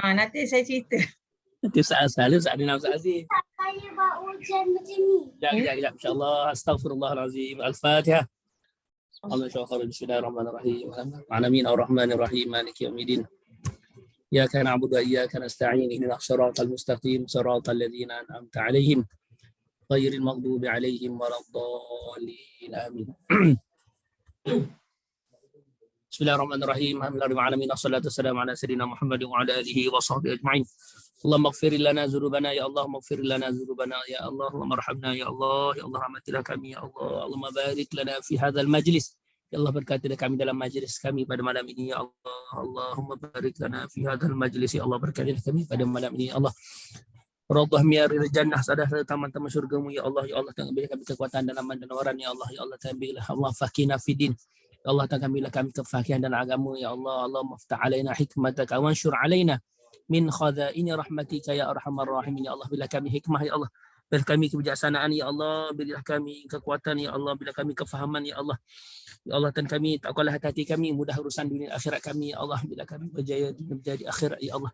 Nanti saya cerita. Nanti Ustaz Salim, Ustaz Adnan, Ustaz Aziz. Saya buat hujan macam ni. Sekejap, insyaAllah. Astaghfirullahalazim. Al-Fatihah. Bismillahirrahmanirrahim. Alamin ar-Rahmanirrahim. Maliki yaumiddin. إياك نعبد وإياك نستعين اهدنا الصراط المستقيم صراط الذين أنعمت عليهم غير المغضوب عليهم ولا الضالين آمين. بسم الله الرحمن الرحيم الحمد لله رب العالمين والصلاة والسلام على سيدنا محمد وعلى آله وصحبه أجمعين. اللهم اغفر لنا ذنوبنا يا الله اغفر لنا ذنوبنا يا الله اللهم ارحمنا يا الله يا الله rahmatilah kami ya Allah اللهم بارك لنا في هذا المجلس ya Allah berkatilah kami dalam majlis kami pada malam ini ya Allah Allahumma barik lana fi hadzal majlis ya Allah berkatilah kami pada malam ini ya Allah Rabbah miyaril jannah sadah taman-taman surgamu ya Allah Tuhan beri kami kekuatan dalam dan waran ya Allah Tuhan berilah Allah fakina fidin ya Allah Tuhan berilah kami kefakihan dalam agama ya Allah Allahumma ftah alaina hikmataka wanshur alaina min khadaini rahmatika ya arhamar rahimin ya Allah bila kami hikmah ya Allah bila kami kebijaksanaan ya Allah bila kami kekuatan ya Allah bila kami kefahaman ya Allah ya Allah dan kami takkanlah hati kami mudah urusan dunia akhirat kami ya Allah bila kami berjaya menjadi akhirat ya Allah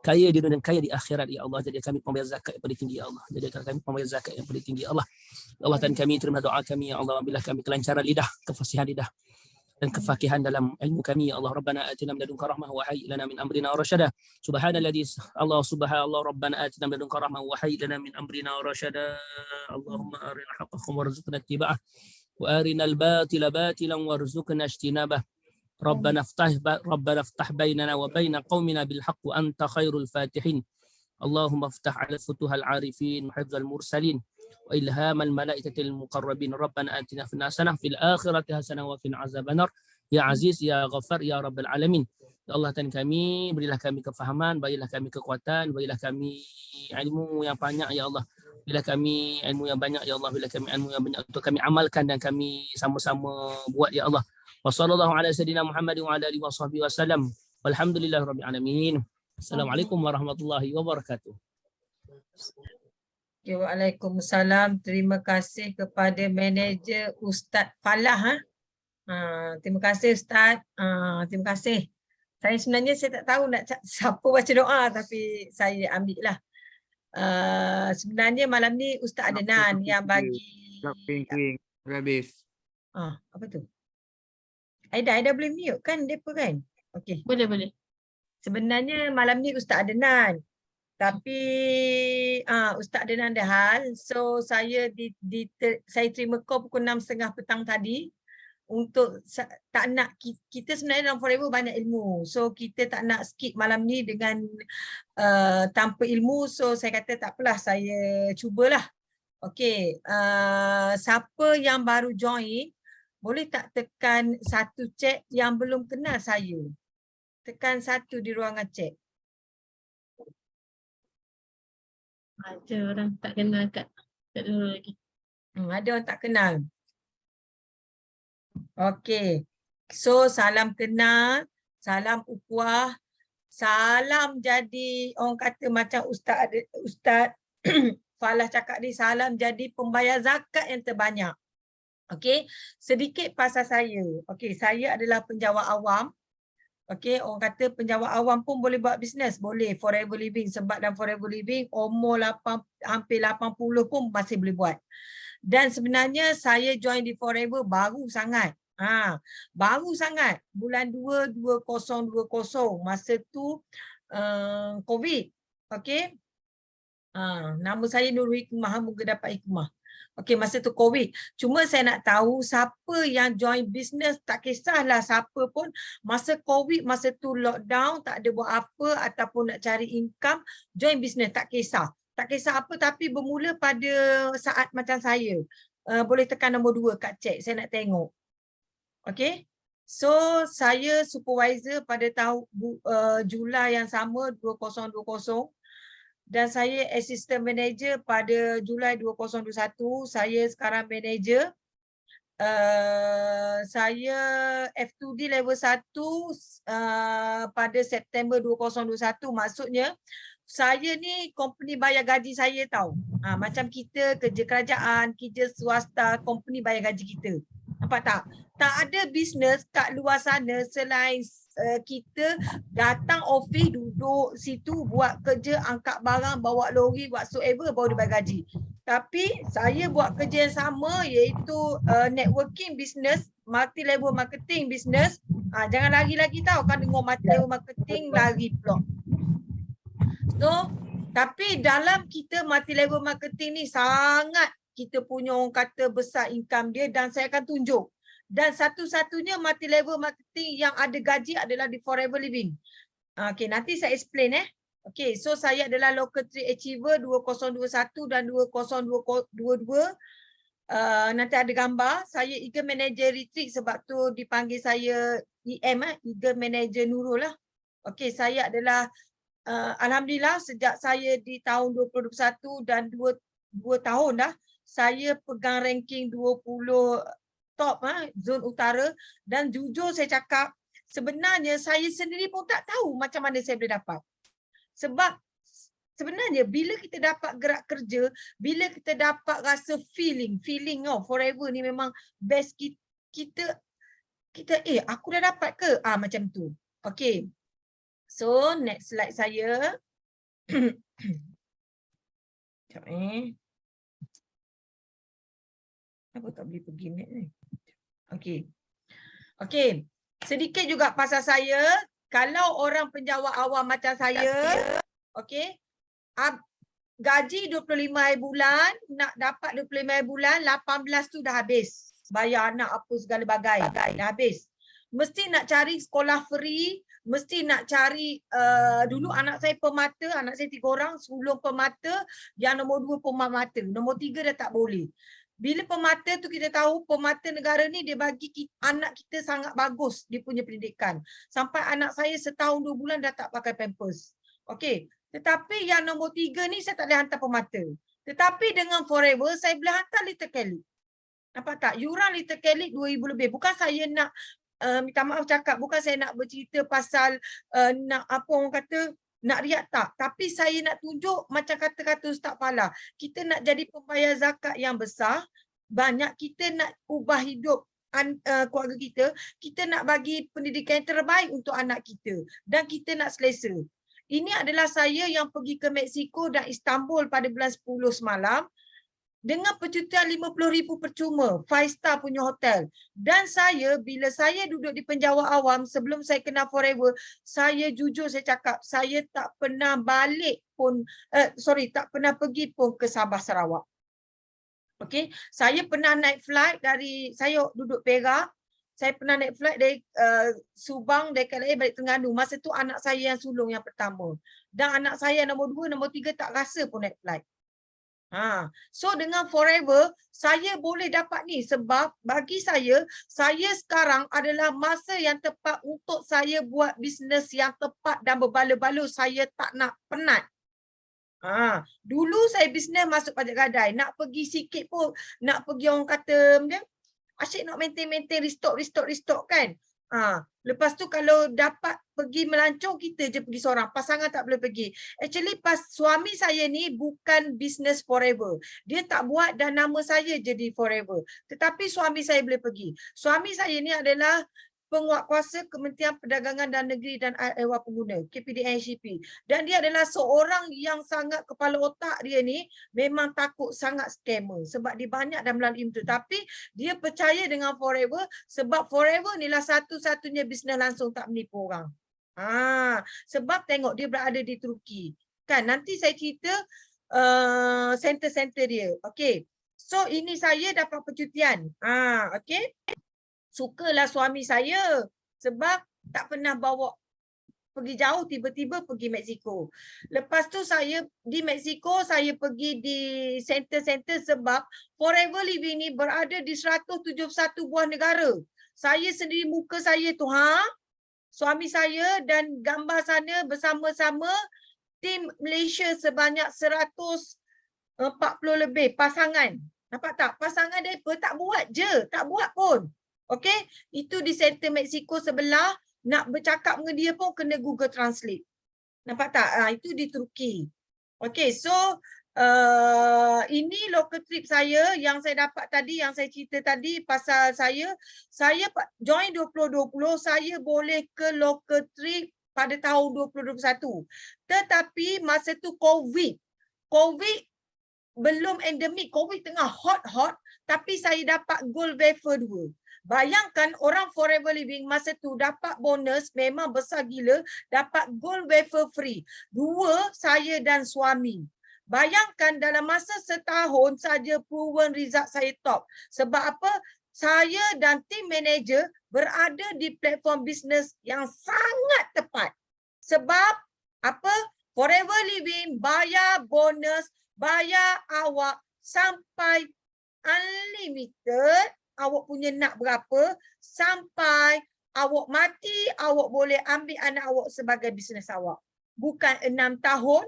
kaya di dunia dan kaya di akhirat ya Allah jadi kami pembayar zakat yang paling tinggi ya Allah jadi kami pembayar zakat yang paling tinggi ya Allah ya Allah dan kami terima doa kami ya Allah bila kami kelancaran lidah kefasihan lidah dan kefakihan dalam ilmu kami ya Allah Rabbana atina min ladunka rahmah wa hayyi lana min amrina rasyada subhanalladzi Allah subhanallah Rabbana atina min ladunka rahmah wa hayyi lana min amrina rasyada Allahumma arina haqqakum warzuqna ittiba'ah wa arina al-batila batilan warzuqna ijtinabah Rabbana iftah bainana wa baina qaumina bil haqq wa anta khairul fatihin Allahumma iftah ala futuhal arifin wa hifdzal mursalin وإلهام الملائكة المقربين ربنا آتنا في حسنة في الآخرة حسنة وقنا عذاب النار يا عزيز يا غفار يا رب العالمين ya Allah Tuhan kami berilah kami kefahaman berilah kami kekuatan berilah kami ilmu yang banyak ya Allah berilah kami ilmu yang banyak ya Allah berilah kami ilmu yang banyak untuk kami amalkan dan kami sama-sama buat ya Allah wa sallallahu ala sayyidina Muhammad wa ala alihi washabbihi wasallam walhamdulillahirabbil alamin. Assalamualaikum warahmatullahi wabarakatuh. Okay, Waalaikumsalam. Terima kasih kepada manager Ustaz Falah. Terima kasih Ustaz. Terima kasih. Saya sebenarnya saya tak tahu nak siapa baca doa tapi saya ambil lah. Sebenarnya malam ni Ustaz Adnan yang bagi. Habis. Apa tu? Aida boleh mute kan mereka kan? Okey. Boleh. Sebenarnya malam ni Ustaz Adnan. Tapi Ustaz Adnan ada hal, so saya saya terima call pukul 6.30 petang tadi untuk tak nak kita sebenarnya dalam Forever banyak ilmu, so kita tak nak skip malam ni dengan tanpa ilmu, so saya kata tak apalah saya cubalah. Okey, siapa yang baru join boleh tak tekan satu chat yang belum kenal saya, tekan satu di ruangan chat. Ada orang tak kenal kat dulu lagi. Ada orang tak kenal. Okey. So salam kenal, salam ukhuwah, salam jadi orang kata macam Ustaz Falah cakap ni, salam jadi pembayar zakat yang terbanyak. Okey, sedikit pasal saya. Okey, saya adalah penjawat awam. Okey, orang kata penjawat awam pun boleh buat bisnes, boleh Forever Living sebab dalam Forever Living umur hampir 80 pun masih boleh buat. Dan sebenarnya saya join di Forever baru sangat. Baru sangat bulan 2 2020 masa tu COVID. Okey. Nama saya Nurul Hikmah, moga dapat hikmah. Okey, masa tu COVID. Cuma saya nak tahu siapa yang join business, tak kisahlah siapa pun, masa COVID, masa tu lockdown, tak ada buat apa ataupun nak cari income, join business, tak kisah. Tak kisah apa tapi bermula pada saat macam saya. Boleh tekan nombor 2 kat chat, saya nak tengok. Okey. So, saya supervisor pada tahun Julai yang sama, 2020. Dan saya assistant manager pada Julai 2021. Saya sekarang manager. Saya F2D level 1 pada September 2021. Maksudnya saya ni company bayar gaji saya tahu. Macam kita kerja kerajaan, kerja swasta, company bayar gaji kita. Nampak tak? tak ada bisnes kat luar sana selain kita datang office, duduk situ, buat kerja, angkat barang, bawa lori, whatsoever, baru dibayar gaji. Tapi saya buat kerja yang sama, iaitu networking business, multi level marketing business. Jangan lari lagi tau, kan dengar multi level marketing lari pula. So, tapi dalam kita multi level marketing ni sangat kita punya orang kata besar income dia, dan saya akan tunjuk. Dan satu-satunya multi level marketing yang ada gaji adalah di Forever Living. Okay, nanti saya explain Okay, so saya adalah Local 3 Achiever 2021 dan 2022. Nanti ada gambar. Saya Eagle Manager Retreat, sebab tu dipanggil saya EM, Eagle Manager Nurul lah. Okay, saya adalah alhamdulillah sejak saya di tahun 2021 dan 2 tahun dah, saya pegang ranking 20 top zon utara, dan jujur saya cakap sebenarnya saya sendiri pun tak tahu macam mana saya boleh dapat. Sebab sebenarnya bila kita dapat gerak kerja, bila kita dapat rasa feeling Forever ni memang best, kita aku dah dapat ke? Macam tu. Okay. So next slide saya. Sekejap Apa tak boleh pergi net ni? Okay. Okay. Sedikit juga pasal saya. Kalau orang penjawat awam macam saya, okay, gaji 25 hari bulan, nak dapat 25 hari bulan, 18 tu dah habis. Bayar anak apa segala bagai, dah habis. Mesti nak cari sekolah free, mesti nak cari, dulu anak saya pemata, anak saya 3 orang, sulung pemata, yang nombor 2 pemata, nombor 3 dah tak boleh. Bila pemata tu kita tahu, pemata negara ni dia bagi anak kita sangat bagus dia punya pendidikan. Sampai anak saya setahun 2 bulan dah tak pakai pampers. Okey, tetapi yang nombor 3 ni saya tak boleh hantar pemata. Tetapi dengan Forever saya boleh hantar Little Kelly. Nampak tak? Yuran Little Kelly 2,000 lebih. Bukan saya nak minta maaf cakap, bukan saya nak bercerita pasal nak apa orang kata, nak riak tak. Tapi saya nak tunjuk macam kata-kata Ustaz Falah. Kita nak jadi pembayar zakat yang besar, banyak, kita nak ubah hidup keluarga kita nak bagi pendidikan yang terbaik untuk anak kita. Dan kita nak selesa. Ini adalah saya yang pergi ke Mexico dan Istanbul pada bulan 10 semalam. Dengan percutian 50,000 percuma, 5 star punya hotel. Dan saya, bila saya duduk di penjawat awam, sebelum saya kenal Forever, saya jujur saya cakap, saya tak pernah balik pun, tak pernah pergi pun ke Sabah Sarawak. Okay, saya pernah naik flight dari, saya duduk Perak, saya pernah naik flight dari Subang, dari KLIA balik Terengganu. Masa tu anak saya yang sulung yang pertama. Dan anak saya nombor 2, nombor 3 tak rasa pun naik flight. So dengan Forever, saya boleh dapat ni sebab bagi saya sekarang adalah masa yang tepat untuk saya buat bisnes yang tepat dan berbala-bala. Saya tak nak penat. Dulu saya bisnes masuk pajak gadai, nak pergi sikit pun, nak pergi orang kata asyik nak maintain restock kan. Lepas tu kalau dapat pergi melancong, kita je pergi seorang, pasangan tak boleh pergi. Actually suami saya ni bukan business Forever. Dia tak buat dan nama saya jadi Forever. Tetapi suami saya boleh pergi. Suami saya ni adalah penguatkuasa Kementerian Perdagangan dan Negeri dan Ewa Pengguna, KPDNCP. Dan dia adalah seorang yang sangat kepala otak dia ni memang takut sangat scammer sebab dia banyak dan melalui itu. Tapi dia percaya dengan Forever sebab Forever ni lah satu-satunya bisnes langsung tak menipu orang. Sebab tengok dia berada di Turki. Kan nanti saya cerita center-center dia. Okey. So ini saya dapat percutian. Okey. Sukalah suami saya sebab tak pernah bawa pergi jauh, tiba-tiba pergi Mexico. Lepas tu saya di Mexico, saya pergi di center-center sebab Forever Living ni berada di 171 buah negara. Saya sendiri, muka saya tu, suami saya dan gambar sana bersama-sama tim Malaysia sebanyak 140 lebih pasangan. Nampak tak? Pasangan mereka tak buat je, tak buat pun. Okey, itu di center Mexico sebelah, nak bercakap dengan dia pun kena Google Translate. Nampak tak? Itu di Turki. Okey, so Ini local trip saya yang saya dapat tadi, yang saya cerita tadi pasal saya join 2020, saya boleh ke local trip pada tahun 2021. Tetapi masa tu COVID belum endemik, COVID tengah hot, tapi saya dapat gold wafer 2. Bayangkan orang Forever Living masa tu dapat bonus memang besar gila, dapat gold wafer free. 2, saya dan suami. Bayangkan dalam masa setahun saja proven result saya top. Sebab apa? Saya dan team manager berada di platform bisnes yang sangat tepat. Sebab apa? Forever Living bayar bonus, bayar awak sampai unlimited, awak punya nak berapa, sampai awak mati, awak boleh ambil anak awak sebagai bisnes awak. Bukan 6 tahun,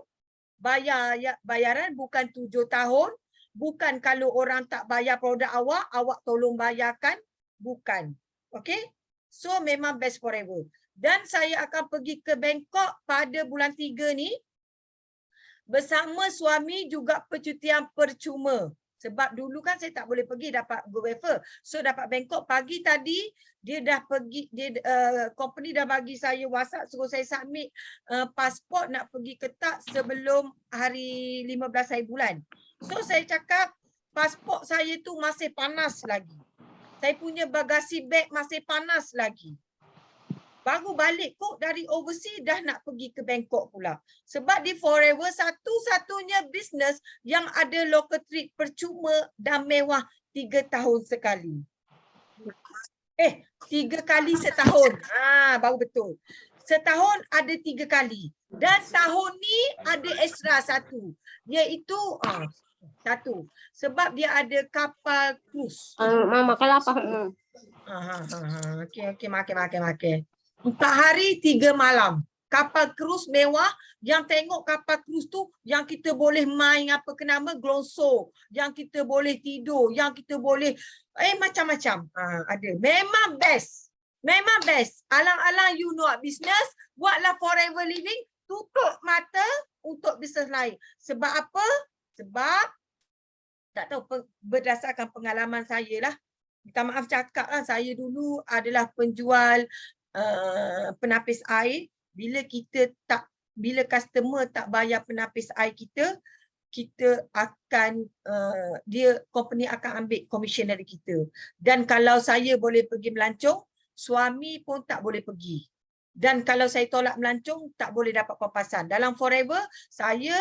bayaran bukan 7 tahun, bukan kalau orang tak bayar produk awak tolong bayarkan, bukan. Okay? So memang best forever. Dan saya akan pergi ke Bangkok pada bulan 3 ni bersama suami, juga percutian percuma. Sebab dulu kan saya tak boleh pergi, dapat go wafer. So dapat Bangkok pagi tadi, dia dah pergi, company dah bagi saya WhatsApp suruh saya submit pasport nak pergi ke tak sebelum hari 15 hari bulan. So saya cakap pasport saya tu masih panas lagi. Saya punya bagasi beg masih panas lagi. Baru balik kok dari overseas dah nak pergi ke Bangkok pula. Sebab di Forever satu-satunya bisnes yang ada local trip percuma dan mewah 3 tahun sekali. 3 kali setahun. Baru betul. Setahun ada 3 kali. Dan tahun ni ada extra 1. Iaitu 1. Sebab dia ada kapal cruise. Mama kalau apa? Okey, makan. 4 hari 3 malam. Kapal krus mewah, yang tengok kapal krus tu yang kita boleh main apa ke nama glonso, yang kita boleh tidur, yang kita boleh macam-macam. Ada. Memang best. Memang best. Alang-alang you nak business, buatlah Forever Living, tutup mata untuk bisnes lain. Sebab apa? Sebab tak tahu, berdasarkan pengalaman saya lah. Minta maaf cakap lah, saya dulu adalah penjual penapis air. Bila customer tak bayar penapis air kita akan company akan ambil komisen dari kita. Dan kalau saya boleh pergi melancong, suami pun tak boleh pergi. Dan kalau saya tolak melancong, tak boleh dapat pampasan. Dalam Forever, saya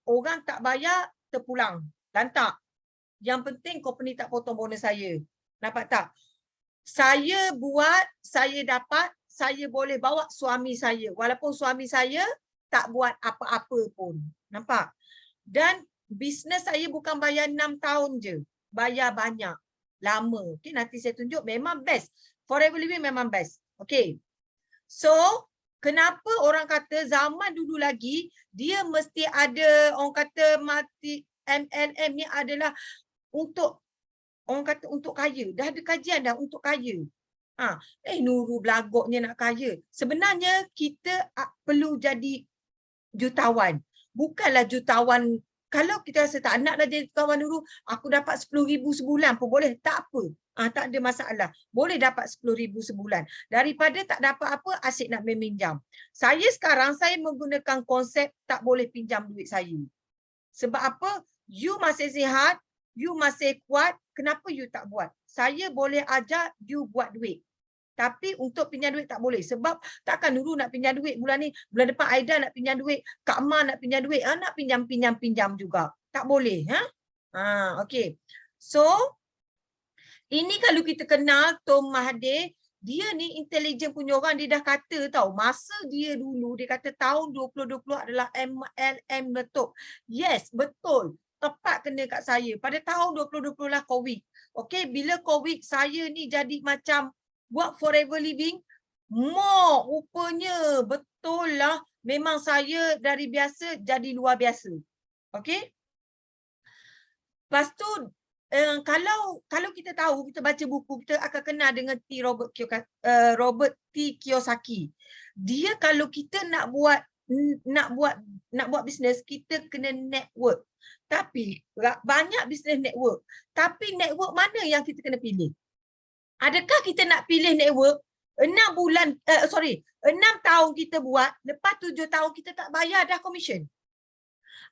orang tak bayar terpulang, lantak. Yang penting company tak potong bonus saya. Nampak tak? Saya buat, saya dapat, saya boleh bawa suami saya. Walaupun suami saya tak buat apa-apa pun. Nampak? Dan bisnes saya bukan bayar 6 tahun je. Bayar banyak. Lama. Okay, nanti saya tunjuk. Memang best. Forever Living memang best. Okay. So, kenapa orang kata zaman dulu lagi, dia mesti ada, orang kata mati MLM ni adalah untuk, orang kata untuk kaya. Dah ada kajian dah untuk kaya. Nurul belagaknya nak kaya. Sebenarnya kita perlu jadi jutawan. Bukanlah jutawan. Kalau kita rasa tak nak dah jadi jutawan Nurul, aku dapat 10,000 sebulan pun boleh. Tak apa. Tak ada masalah. Boleh dapat 10,000 sebulan. Daripada tak dapat apa, asyik nak meminjam. Saya sekarang, saya menggunakan konsep tak boleh pinjam duit saya. Sebab apa? You masih sihat, you masih kuat, kenapa you tak buat? Saya boleh ajar you buat duit. Tapi untuk pinjam duit tak boleh. Sebab takkan dulu nak pinjam duit bulan ni, bulan depan Aida nak pinjam duit, Kak Ma nak pinjam duit, nak pinjam juga. Tak boleh. Okay. So, ini kalau kita kenal Tom Mahathir, dia ni intelijen punya orang, dia dah kata tau, masa dia dulu, dia kata tahun 2020 adalah MLM meletup. Yes, betul. Tepat kena kat saya. Pada tahun 2020 lah COVID. Okay, bila COVID, saya ni jadi macam buat Forever Living. Rupanya betul lah. Memang saya dari biasa jadi luar biasa. Okay. Lepas tu, kalau kita tahu, kita baca buku, kita akan kenal dengan Robert T. Kiyosaki. Dia kalau kita nak buat nak buat bisnes, kita kena network. Tapi banyak bisnes network. Tapi network mana yang kita kena pilih? Adakah kita nak pilih network 6 tahun kita buat, lepas 7 tahun kita tak bayar dah commission?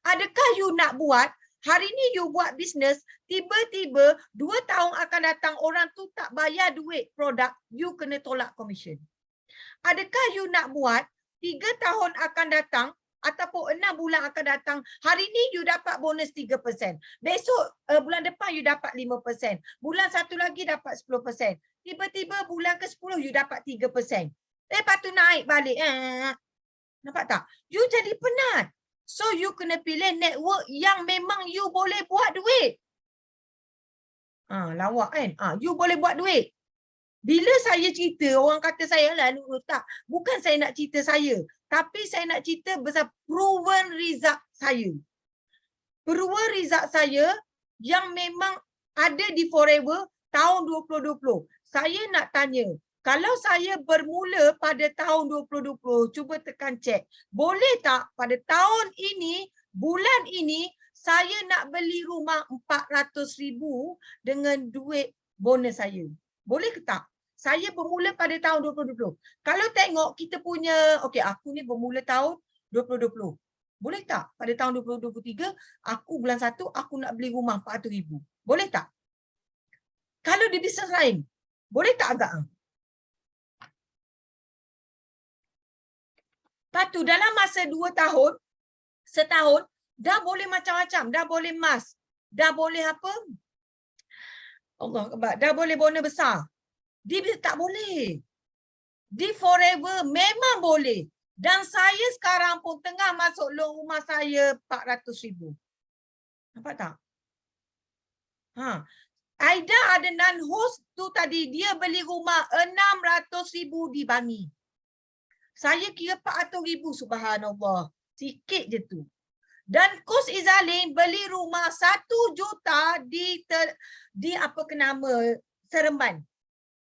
Adakah you nak buat, hari ni you buat bisnes, tiba-tiba 2 tahun akan datang orang tu tak bayar duit produk, you kena tolak commission? Adakah you nak buat 3 tahun akan datang ataupun 6 bulan akan datang, hari ni you dapat bonus 3%. Besok bulan depan you dapat 5%. Bulan satu lagi dapat 10%. Tiba-tiba bulan ke-10 you dapat 3%. Lepas tu naik balik. Nampak tak? You jadi penat. So you kena pilih network yang memang you boleh buat duit. Lawak kan? You boleh buat duit. Bila saya cerita, orang kata saya lah, tak. Bukan saya nak cerita saya. Tapi saya nak cerita pasal proven result saya. Proven result saya yang memang ada di Forever tahun 2020. Saya nak tanya, kalau saya bermula pada tahun 2020, cuba tekan cek. Boleh tak pada tahun ini, bulan ini, saya nak beli rumah 400,000 dengan duit bonus saya? Boleh ke tak? Saya bermula pada tahun 2020. Kalau tengok kita punya, okey, aku ni bermula tahun 2020. Boleh tak pada tahun 2023, aku bulan 1, aku nak beli rumah 400,000. Boleh tak? Kalau di bisnes lain, boleh tak agak? Lepas tu dalam masa 2 tahun, setahun, dah boleh macam-macam. Dah boleh emas. Dah boleh apa? Allah Akbar. Dah boleh bonus besar. Dia tak boleh. Di Forever memang boleh. Dan saya sekarang pun tengah masuk loan rumah saya 400,000. Nampak tak? Aida Adnan host tu tadi, dia beli rumah 600,000 di Bangi. Saya kira 400,000, subhanallah. Sikit je tu. Dan Kos Izalin beli rumah 1 juta di apa ke nama, Seremban.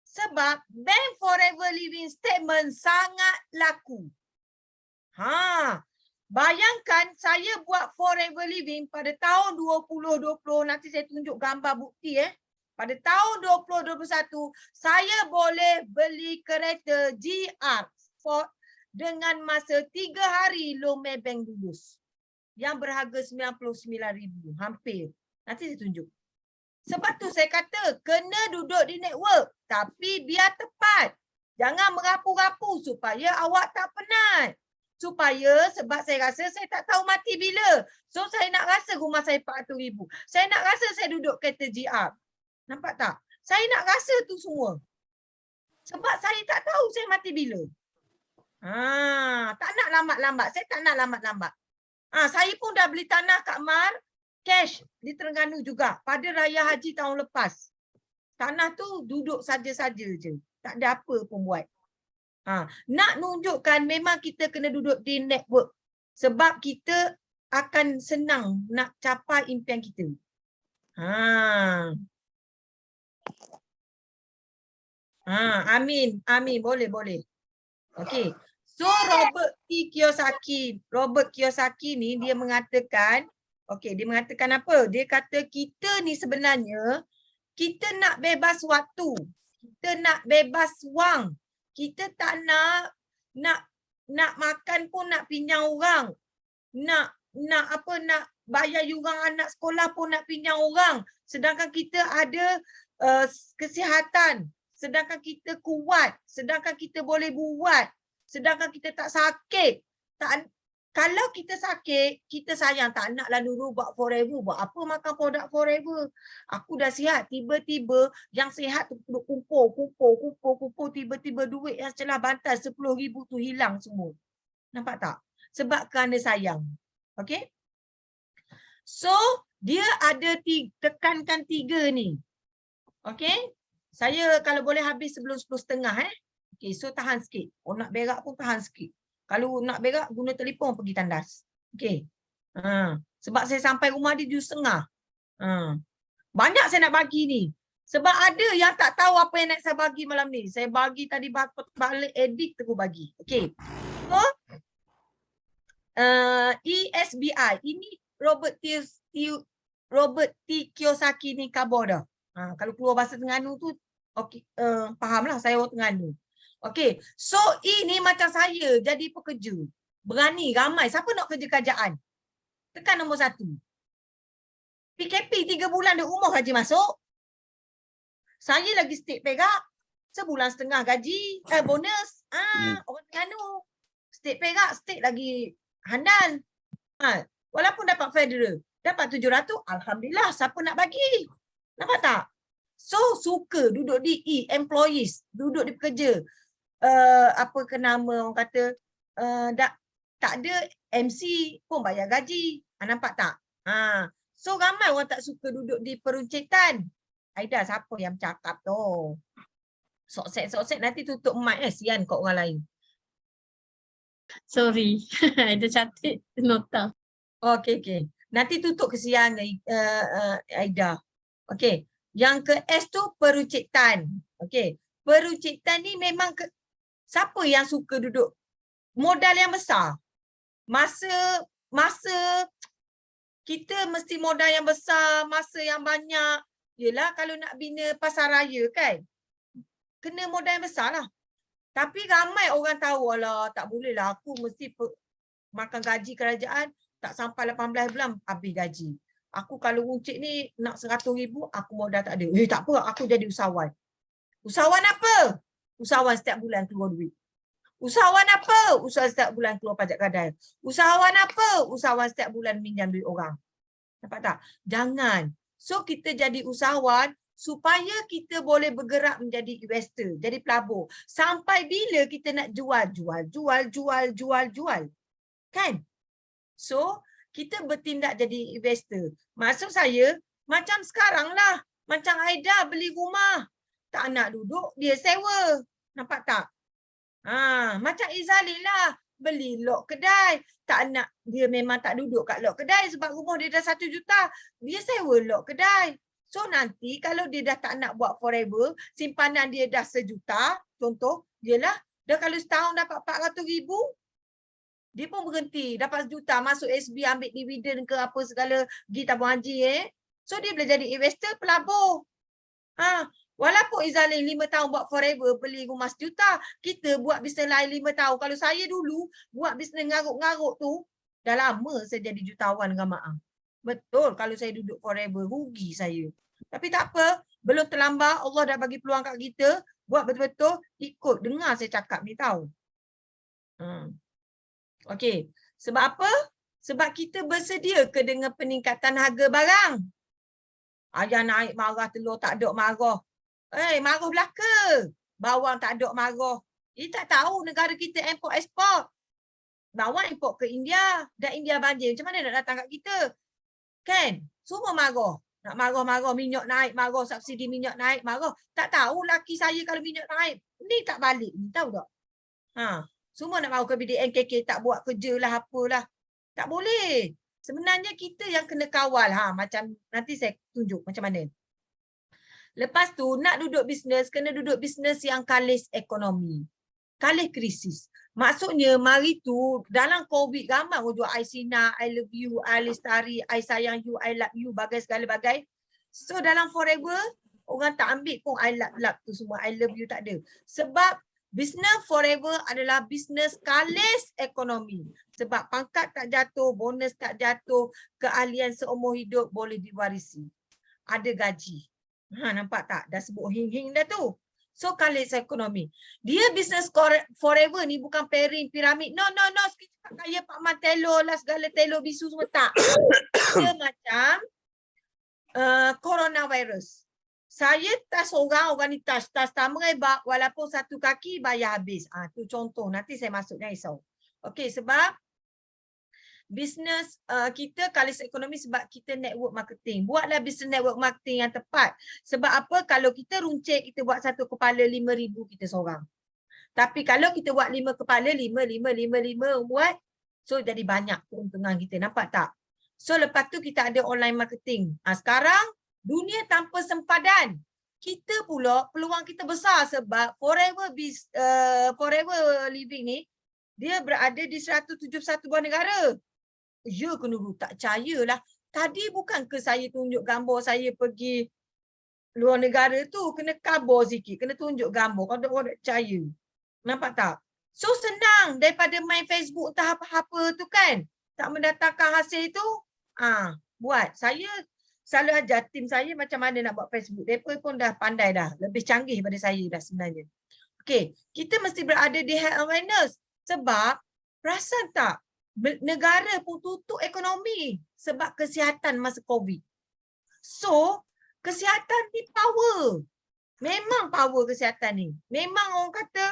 Sebab Bank Forever Living Statement sangat laku. Bayangkan saya buat Forever Living pada tahun 2020, nanti saya tunjuk gambar bukti Pada tahun 2021, saya boleh beli kereta GR Ford dengan masa 3 hari loan Maybank lulus. Yang berharga 99,000, hampir. Nanti saya tunjuk. Sebab tu saya kata, kena duduk di network. Tapi biar tepat. Jangan merapu-rapu supaya awak tak penat. Sebab saya rasa saya tak tahu mati bila. So saya nak rasa rumah saya 400,000. Saya nak rasa saya duduk kereta GR. Nampak tak? Saya nak rasa tu semua. Sebab saya tak tahu saya mati bila. Tak nak lambat-lambat. Saya tak nak lambat-lambat. Saya pun dah beli tanah Kak Mar, cash di Terengganu juga pada Raya Haji tahun lepas. Tanah tu duduk saja-saja je. Tak ada apa pun buat. Nak nunjukkan memang kita kena duduk di network. Sebab kita akan senang nak capai impian kita. Amin. Amin. Boleh. Okey. So Robert Kiyosaki ni dia mengatakan, dia mengatakan apa? Dia kata kita ni sebenarnya kita nak bebas waktu. Kita nak bebas wang. Kita tak nak makan pun nak pinjam orang. Nak bayar yuran anak sekolah pun nak pinjam orang. Sedangkan kita ada kesihatan. Sedangkan kita kuat. Sedangkan kita boleh buat. Sedangkan kita tak sakit. Kalau kita sakit, kita sayang, tak naklah dulu buat Forever. Buat apa makan produk Forever? Aku dah sihat. Tiba-tiba yang sihat tu kumpul. Tiba-tiba duit yang celah bantal 10,000 tu hilang semua. Nampak tak? Sebab kerana sayang. Okay? So, dia ada tekankan 3 ni. Okay? Saya kalau boleh habis sebelum 10.30. Okay, so tahan sikit. Nak berak pun tahan sikit. Kalau nak berak, guna telefon pergi tandas. Okay. Sebab saya sampai rumah dia 7.30. Banyak saya nak bagi ni. Sebab ada yang tak tahu apa yang nak saya bagi malam ni. Saya bagi tadi balik edit terus bagi. Okay. So, ESBI. Ini Robert T. Kiyosaki ni khabar dah. Kalau keluar bahasa Terengganu tu, okay, fahamlah saya orang Terengganu. Okey, so ini macam saya jadi pekerja. Berani, ramai. Siapa nak kerja kerajaan? Tekan nombor 1. PKP 3 bulan dia umur gaji masuk. Saya lagi state perak. Sebulan setengah gaji, bonus. Orang Terengganu. State perak, state lagi handal. Walaupun dapat federal, dapat 700, alhamdulillah, siapa nak bagi? Nampak tak? So, suka duduk di employees, duduk di pekerja. Apa ke nama orang kata, tak ada MC pun bayar gaji. Nampak tak? So, ramai orang tak suka duduk di peruncitan. Aida, siapa yang cakap tu? Sok-sek nanti tutup mic sian kat orang lain. Sorry. Ada catat nota. Okey. Nanti tutup kesian Aida. Okey. Yang ke S tu peruncitan. Okey. Peruncitan ni memang siapa yang suka duduk modal yang besar? Masa kita mesti modal yang besar, masa yang banyak. Yelah kalau nak bina pasar raya kan, kena modal yang besar lah. Tapi ramai orang tahu, alah tak boleh lah, aku mesti makan gaji kerajaan, tak sampai 18 bulan habis gaji. Aku kalau runcit ni nak 100,000, aku modal tak ada. Tak apa, aku jadi usahawan. Usahawan apa? Usahawan setiap bulan keluar duit. Usahawan apa? Usahawan setiap bulan keluar pajak kadai. Usahawan apa? Usahawan setiap bulan minjam duit orang. Nampak tak? Jangan. So kita jadi usahawan supaya kita boleh bergerak menjadi investor, jadi pelabur. Sampai bila kita nak jual. Kan? So, kita bertindak jadi investor. Maksud saya, macam sekarang lah. Macam Aida beli rumah. Tak nak duduk, dia sewa. Nampak tak? Macam Izalin lah. Beli lot kedai. Tak nak, dia memang tak duduk kat lot kedai sebab rumah dia dah 1 juta. Dia sewa lot kedai. So nanti kalau dia dah tak nak buat forever, simpanan dia dah 1 juta, contoh, yelah, dah kalau setahun dapat 400,000, dia pun berhenti, dapat 1 juta, masuk SB, ambil dividen ke apa segala, pergi tabung haji. So dia boleh jadi investor, pelabur. Walaupun Izalin 5 tahun buat forever, beli rumah 1 juta, kita buat bisnes lain 5 tahun. Kalau saya dulu buat bisnes ngaruk-ngaruk tu, dah lama saya jadi jutawan dengan Mak. Betul, kalau saya duduk forever, rugi saya. Tapi tak apa, belum terlambat, Allah dah bagi peluang kat kita, buat betul-betul, ikut, dengar saya cakap ni tahu. Okey, sebab apa? Sebab kita bersedia ke dengan peningkatan harga barang. Ayah naik marah, telur tak ada marah. Marah belaka. Bawang tak ada marah. Dia tak tahu negara kita import-export. Bawang import ke India, dan India banjir. Macam mana nak datang kat kita? Kan? Semua marah. Nak marah-marah, minyak naik, marah, subsidi minyak naik, marah. Tak tahu laki saya kalau minyak naik. Ni tak balik ni, tahu tak? Semua nak marah ke BDN, KK tak buat kerja lah, apalah. Tak boleh. Sebenarnya kita yang kena kawal. Macam nanti saya tunjuk macam mana. Lepas tu, nak duduk bisnes, kena duduk bisnes yang kalis ekonomi. Kalis krisis. Maksudnya, mari tu dalam COVID ramai orang jual I Sina, I love you, I lestari, I sayang you, I love you, bagai segala-bagai. So dalam forever, orang tak ambil pun I love tu semua, I love you tak ada. Sebab business forever adalah business kalis ekonomi. Sebab pangkat tak jatuh, bonus tak jatuh, keahlian seumur hidup boleh diwarisi. Ada gaji. Nampak tak? Dah sebut hing-hing dah tu. So kalis ekonomi. Dia business forever ni bukan pairing piramid. No. Sikit cepat kaya Pak Man telur lah, segala telur bisu semua tak. Dia macam coronavirus. Saya tas orang ni tas merebak walaupun satu kaki bayar habis. Tu contoh. Nanti saya masuk, jangan risau. Okey, sebab bisnes kita kalis ekonomi sebab kita network marketing. Buatlah bisnes network marketing yang tepat. Sebab apa? Kalau kita runcit, kita buat satu kepala 5,000 kita seorang. Tapi kalau kita buat 5 kepala, 5 buat, so jadi banyak keuntungan kita. Nampak tak? So lepas tu kita ada online marketing. Sekarang dunia tanpa sempadan. Kita pula peluang kita besar sebab forever living ni dia berada di 171 buah negara. Ya ke Nurul? Tak percayalah. Tadi bukan ke saya tunjuk gambar saya pergi luar negara tu, kena cover sikit, kena tunjuk gambar. Kalau tak orang tak percaya. Nampak tak? So senang daripada main Facebook entah apa-apa tu kan. Tak mendatangkan hasil tu, buat. Saya selalu ajar tim saya macam mana nak buat Facebook. Mereka pun dah pandai dah. Lebih canggih daripada saya dah sebenarnya. Okay, kita mesti berada di health awareness. Sebab, perasan tak? Negara pun tutup ekonomi sebab kesihatan masa COVID. So, kesihatan ni power. Memang power kesihatan ni. Memang orang kata,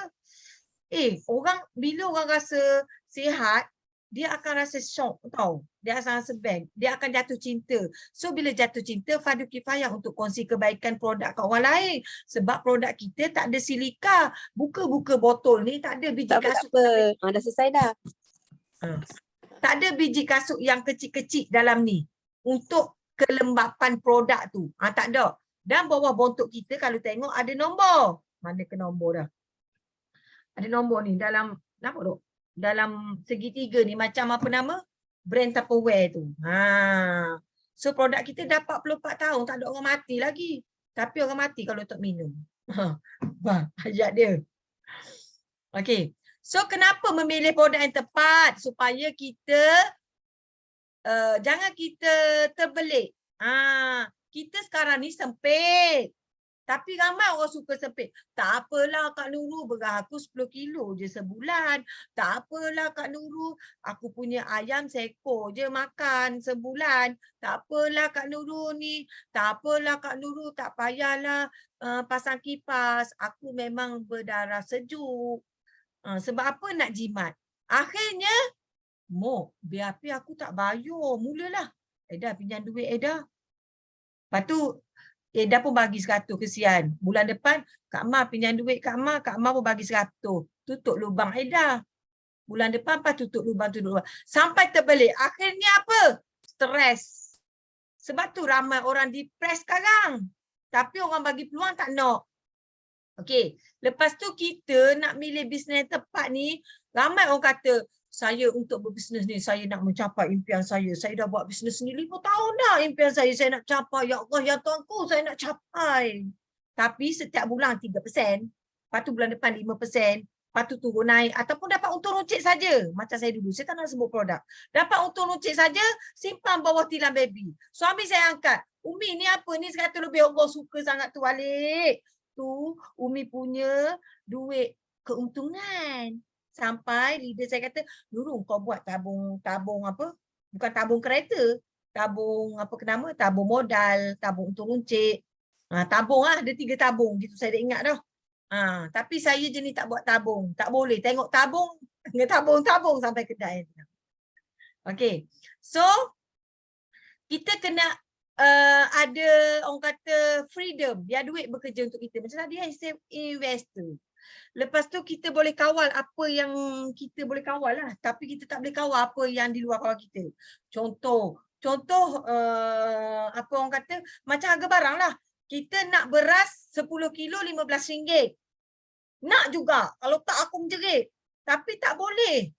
bila orang rasa sihat, dia akan rasa shock tau. Dia akan rasa bad. Dia akan jatuh cinta. So bila jatuh cinta, fardu kifayah untuk kongsi kebaikan produk kat orang lain. Sebab produk kita tak ada silika. Buka-buka botol ni tak ada biji kasut. Tak apa. Dah selesai dah. Tak ada biji kasut yang kecil-kecil dalam ni. Untuk kelembapan produk tu. Tak ada. Dan bawah bontot kita kalau tengok ada nombor. Mana ke nombor dah? Ada nombor ni dalam, nampak tak? Dalam segitiga ni macam apa nama? Brand Tupperware tu. So produk kita dah 44 tahun, tak ada orang mati lagi. Tapi orang mati kalau tak minum. Ayat dia. Okey. So kenapa memilih produk yang tepat? Supaya kita jangan kita terbelik. Kita sekarang ni sempit. Tapi ramai orang suka sempit. Tak apalah Kak Nurul, berat aku 10 kilo je sebulan. Tak apalah Kak Nurul, aku punya ayam seekor je makan sebulan. Tak apalah Kak Nurul ni. Tak apalah Kak Nurul, tak payahlah pasang kipas. Aku memang berdarah sejuk. Sebab apa nak jimat? Akhirnya, BAP aku tak bayar. Mulalah. Eda pinjam duit Eda. Lepas tu, Eda pun bagi 100, kesian. Bulan depan, Kak Ma pinjam duit Kak Ma pun bagi 100. Tutup lubang Eda. Bulan depan, pas tutup lubang. Sampai terbelik. Akhirnya apa? Stres. Sebab tu ramai orang depres sekarang. Tapi orang bagi peluang tak nak. Okey. Lepas tu kita nak milih bisnes yang tepat ni, ramai orang kata, saya untuk berbisnes ni, saya nak mencapai impian saya. Saya dah buat bisnes ni 5 tahun dah impian saya nak capai. Ya Allah, ya Tuanku, saya nak capai. Tapi setiap bulan 3%, lepas tu bulan depan 5%, lepas tu turun naik. Ataupun dapat untung runcit saja. Macam saya dulu, saya tak nak sebut produk. Dapat untung runcit saja, simpan bawah tilam baby. Suami saya angkat, Umi ni apa ni 100 lebih, Allah suka sangat tu balik. Tu Umi punya duit keuntungan. Sampai leader saya kata, Nurul kau buat tabung apa? Bukan tabung kereta. Tabung apa nama? Tabung modal, tabung untung runcit. Tabung lah, ada 3 tabung. Gitu saya dah ingat dah. Tapi saya jenis tak buat tabung. Tak boleh. Tengok tabung, tabung sampai kedai. Okay. So, kita kena ada orang kata freedom. Biar duit bekerja untuk kita. Macam tadi saya investor. Lepas tu kita boleh kawal apa yang kita boleh kawal lah. Tapi kita tak boleh kawal apa yang di luar kawal kita. Contoh apa orang kata, macam harga barang lah. Kita nak beras 10 kilo RM15. Nak juga. Kalau tak aku menjerit. Tapi tak boleh.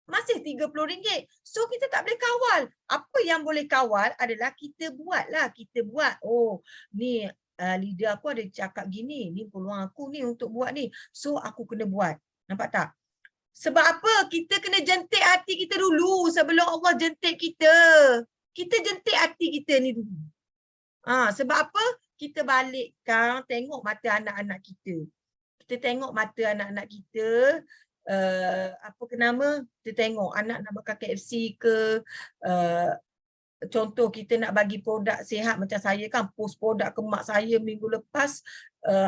Masih RM30. So kita tak boleh kawal. Apa yang boleh kawal adalah kita buat lah. Kita buat. Oh ni leader aku ada cakap gini, ni peluang aku ni untuk buat ni. So aku kena buat. Nampak tak? Sebab apa? Kita kena jentik hati kita dulu sebelum Allah jentik kita. Kita jentik hati kita ni dulu. Sebab apa? Kita balikkan tengok mata anak-anak kita. Kita tengok mata anak-anak kita. Apa ke nama? Kita tengok anak nak makan KFC ke, contoh kita nak bagi produk sihat macam saya kan post produk ke mak saya minggu lepas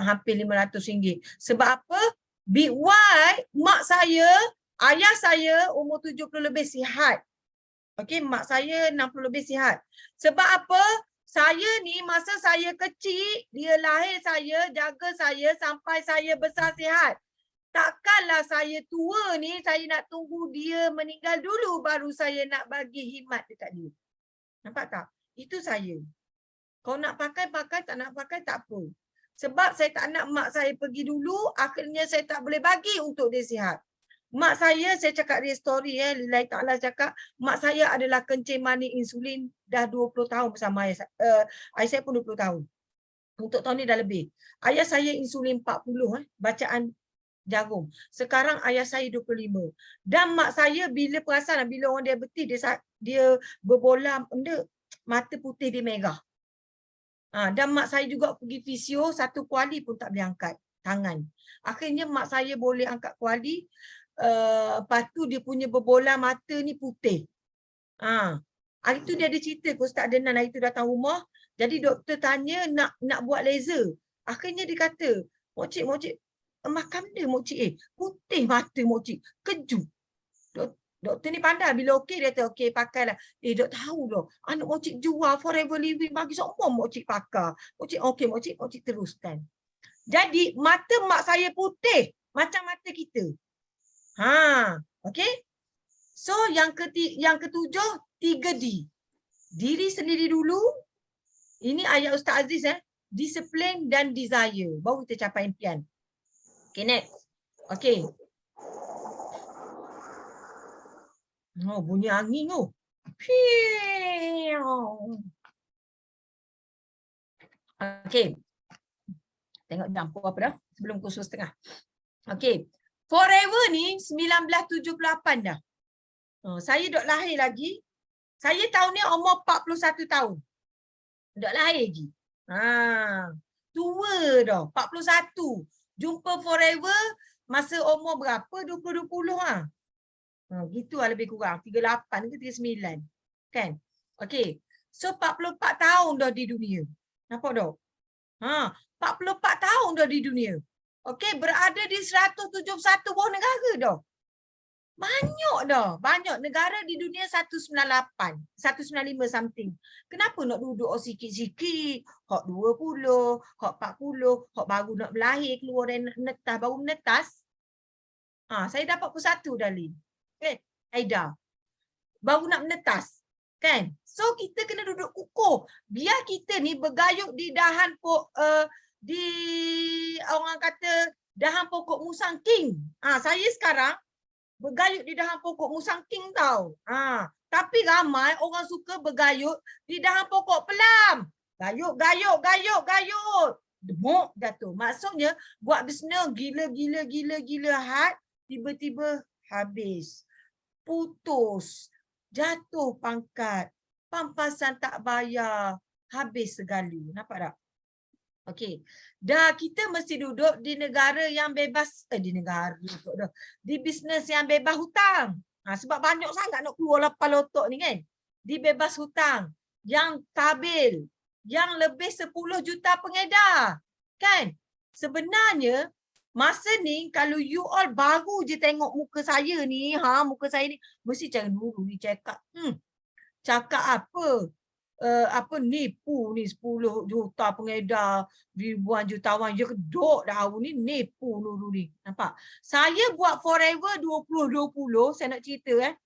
hampir RM500. Sebab apa? Big Y, mak saya, ayah saya umur 70 lebih sihat. Okey, mak saya 60 lebih sihat. Sebab apa? Saya ni masa saya kecil, dia lahir saya, jaga saya sampai saya besar sihat. Takkanlah saya tua ni, saya nak tunggu dia meninggal dulu baru saya nak bagi khidmat dekat dia. Nampak tak? Itu saya. Kau nak pakai, tak nak pakai, tak apa. Sebab saya tak nak mak saya pergi dulu, akhirnya saya tak boleh bagi untuk dia sihat. Mak saya cakap dia story Lillahi Ta'ala cakap, mak saya adalah kencing manis insulin dah 20 tahun bersama ayah saya. Ayah saya pun 20 tahun. Untuk tahun ni dah lebih. Ayah saya insulin 40 bacaan jarum. Sekarang ayah saya 25. Dan mak saya bila perasan, bila orang diabetes dia berbola mata putih dia merah. Dan mak saya juga pergi fisio, satu kuali pun tak boleh angkat tangan. Akhirnya mak saya boleh angkat kuali. Lepas tu dia punya berbola mata ni putih. Hari tu dia ada cerita ke Ustaz Adenan, hari tu datang rumah. Jadi doktor tanya nak buat laser. Akhirnya dia kata, Mokcik, makan dia Mokcik. Putih mata Mokcik. Kejut. Doktor ni pandai, bila okey dia kata okey pakailah. Dok tahu dah. Anak Mokcik jual Forever Living bagi semua Mokcik pakai. Mokcik okey Mokcik teruskan. Jadi mata mak saya putih macam mata kita. Okey. So yang ketujuh 3D. Diri sendiri dulu. Ini ayat Ustaz Aziz Disiplin dan desire. Baru kita capai impian. Okay, next. Okay. Oh, bunyi angin tu. Okay. Tengok jam apa dah. Sebelum pukul 11:30. Okay. Forever ni 1978 dah. Saya dok lahir lagi. Saya tahun ni umur 41 tahun. Dok lahir lagi. Tua dah. 41. Jumpa Forever masa umur berapa? 20-20 gitu lah lebih kurang. 38 ke 39. Kan? Okay. So 44 tahun dah di dunia. Nampak tak? 44 tahun dah di dunia. Okay. Berada di 171 buah negara dah. Banyak dah. Banyak negara di dunia 198. 195 something. Kenapa nak duduk sikit-sikit? Hak 20, hak 40, hak baru nak melahir, keluar dari netas, baru menetas. Saya dapat pun satu dah, Lin. Kan? Aida. Baru nak menetas. Kan? So, kita kena duduk kukuh. Biar kita ni bergayut di dahan di orang kata dahan pokok musang king. Saya sekarang bergayut di dahan pokok musang king tau. Tapi ramai orang suka bergayut di dahan pokok pelam. Gayut. Demuk jatuh. Maksudnya buat bisnes gila hat, tiba-tiba habis. Putus. Jatuh pangkat. Pampasan tak bayar. Habis segala. Nampak tak? Okey. Dah kita mesti duduk di negara yang bebas. Di bisnes yang bebas hutang. Sebab banyak sangat nak keluar lapar lotok ni kan. Di bebas hutang. Yang stabil. Yang lebih 10 juta pengedar. Kan? Sebenarnya, masa ni kalau you all baru je tengok muka saya ni. Muka saya ni. Mesti jangan dulu ni cakap. Cakap apa? Nipu ni 10 juta pengedar, ribuan jutawan je kedok dah ni nipu dulu ni. Nampak? Saya buat Forever 2020, saya nak cerita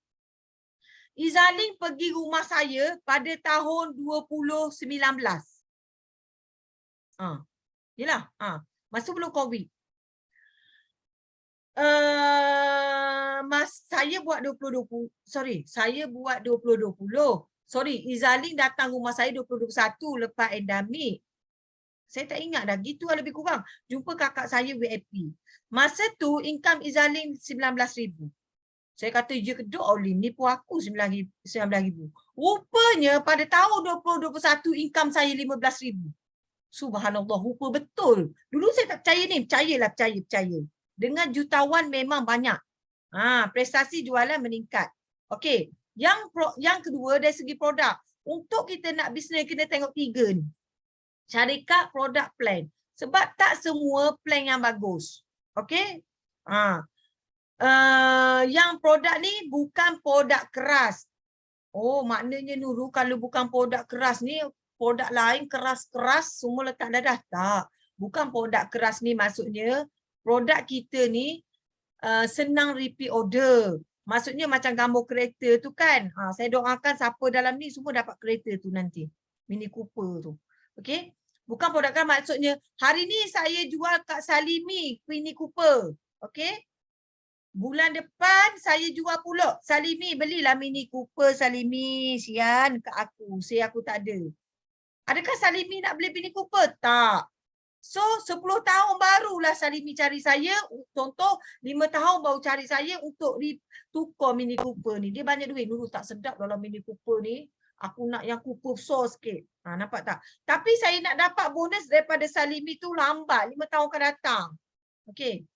Izalin pergi rumah saya pada tahun 2019. Yalah, masa belum Covid. Saya buat 2020. Saya buat 2020. Izalin datang rumah saya 2021 lepas endemik. Saya tak ingat dah. Gitu lah lebih kurang. Jumpa kakak saya VIP. Masa tu income Izalin 19,000. Saya kata, ya kedok Olin, nipu aku 19,000. Rupanya pada tahun 2021 income saya 15,000. Subhanallah, rupa betul. Dulu saya tak percaya ni. Percaya. Dengan jutawan memang banyak. Prestasi jualan meningkat. Okey. Yang kedua dari segi produk. Untuk kita nak bisnes, kita tengok 3 ni. Syarikat, produk, plan. Sebab tak semua plan yang bagus. Okey. Yang produk ni bukan produk keras. Oh, maknanya Nurul kalau bukan produk keras ni, produk lain keras-keras semua letak dadah. Tak. Bukan produk keras ni maksudnya produk kita ni senang repeat order. Maksudnya macam gambar kereta tu kan. Saya doakan siapa dalam ni semua dapat kereta tu nanti. Mini Cooper tu. Okey. Bukan produk kan maksudnya hari ni saya jual kat Salimi Mini Cooper. Okey. Bulan depan saya jual pula. Salimi, belilah Mini Cooper Salimi. Sian ke aku. Aku tak ada. Adakah Salimi nak beli Mini Cooper? Tak. So 10 tahun barulah Salimi cari saya. Contoh 5 tahun baru cari saya untuk tukar Mini Cooper ni. Dia banyak duit. Dulu tak sedap dalam Mini Cooper ni. Aku nak yang Cooper besar sikit. Nampak tak? Tapi saya nak dapat bonus daripada Salimi tu lambat. 5 tahun akan datang. Okey.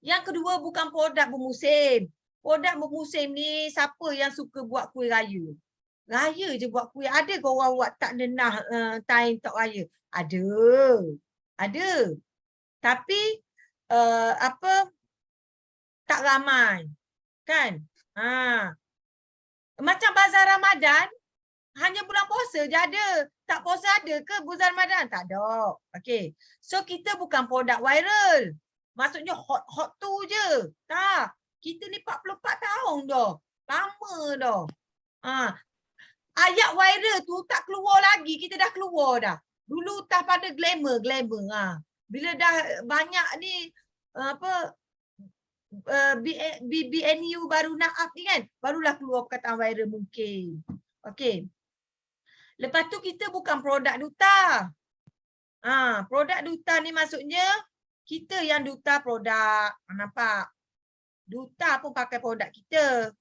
Yang kedua, bukan produk bermusim. Produk bermusim ni siapa yang suka buat kuih raya? Raya je buat kuih. Ada ke orang buat tak denah time tak raya? Ada. Ada. Tapi tak ramai. Kan? Macam bazar Ramadan, hanya bulan puasa je ada. Tak puasa ada ke bazar Ramadan? Tak ada. Okey. So kita bukan produk viral. Maksudnya hot tu je. Tak. Kita ni 44 tahun dah. Lama dah. Ayat viral tu tak keluar lagi. Kita dah keluar dah. Dulu tak pada glamour. Bila dah banyak ni BBNU baru nak up ni kan. Barulah keluar perkataan viral mungkin. Okey. Lepas tu kita bukan produk duta. Produk duta ni maksudnya kita yang duta produk. Nampak? Duta pun pakai produk kita.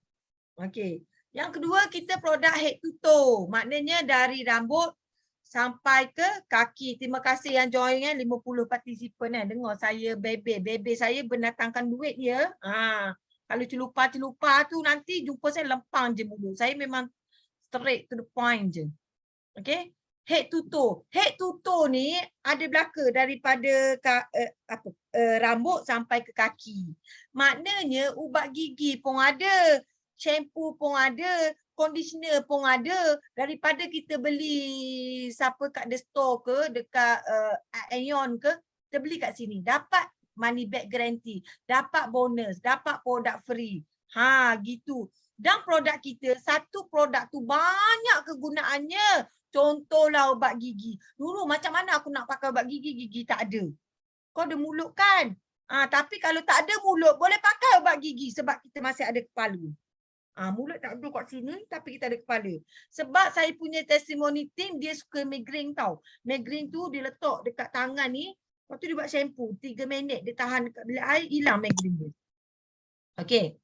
Okey. Yang kedua, kita produk head to toe. Maknanya dari rambut sampai ke kaki. Terima kasih yang join kan. 50 partisipan kan. Dengar saya bebe saya mendatangkan duit dia. Kalau celupa-celupa tu nanti jumpa saya lempang je mulut. Saya memang straight to the point je. Okey. Head to toe. Head to toe ni ada belaka daripada rambut sampai ke kaki. Maknanya ubat gigi pun ada, shampoo pun ada, conditioner pun ada. Daripada kita beli siapa kat the store ke, dekat Aeon ke, kita beli kat sini. Dapat money back guarantee, dapat bonus, dapat produk free. Gitu. Dan produk kita, satu produk tu banyak kegunaannya. Contohlah ubat gigi. Dulu macam mana aku nak pakai ubat gigi, gigi tak ada. Kau ada mulut kan? Tapi kalau tak ada mulut, boleh pakai ubat gigi sebab kita masih ada kepala. Mulut tak ada kat sini, tapi kita ada kepala. Sebab saya punya testimoni team, dia suka migraine tau. Migraine tu dia letak dekat tangan ni, lepas tu dia buat shampoo. 3 minit dia tahan dekat bilik air, hilang migraine dia. Okay.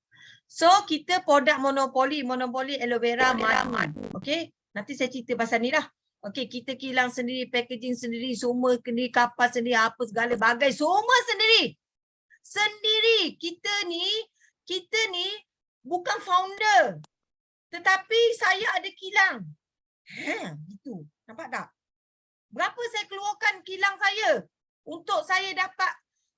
So, kita produk monopoli aloe vera madu. Okay. Nanti saya cerita pasal ni lah. Okey, kita kilang sendiri, packaging sendiri, semua sendiri, kapas sendiri, apa segala bagai, semua sendiri. Sendiri. Kita ni bukan founder. Tetapi saya ada kilang. Gitu. Nampak tak? Berapa saya keluarkan kilang saya untuk saya dapat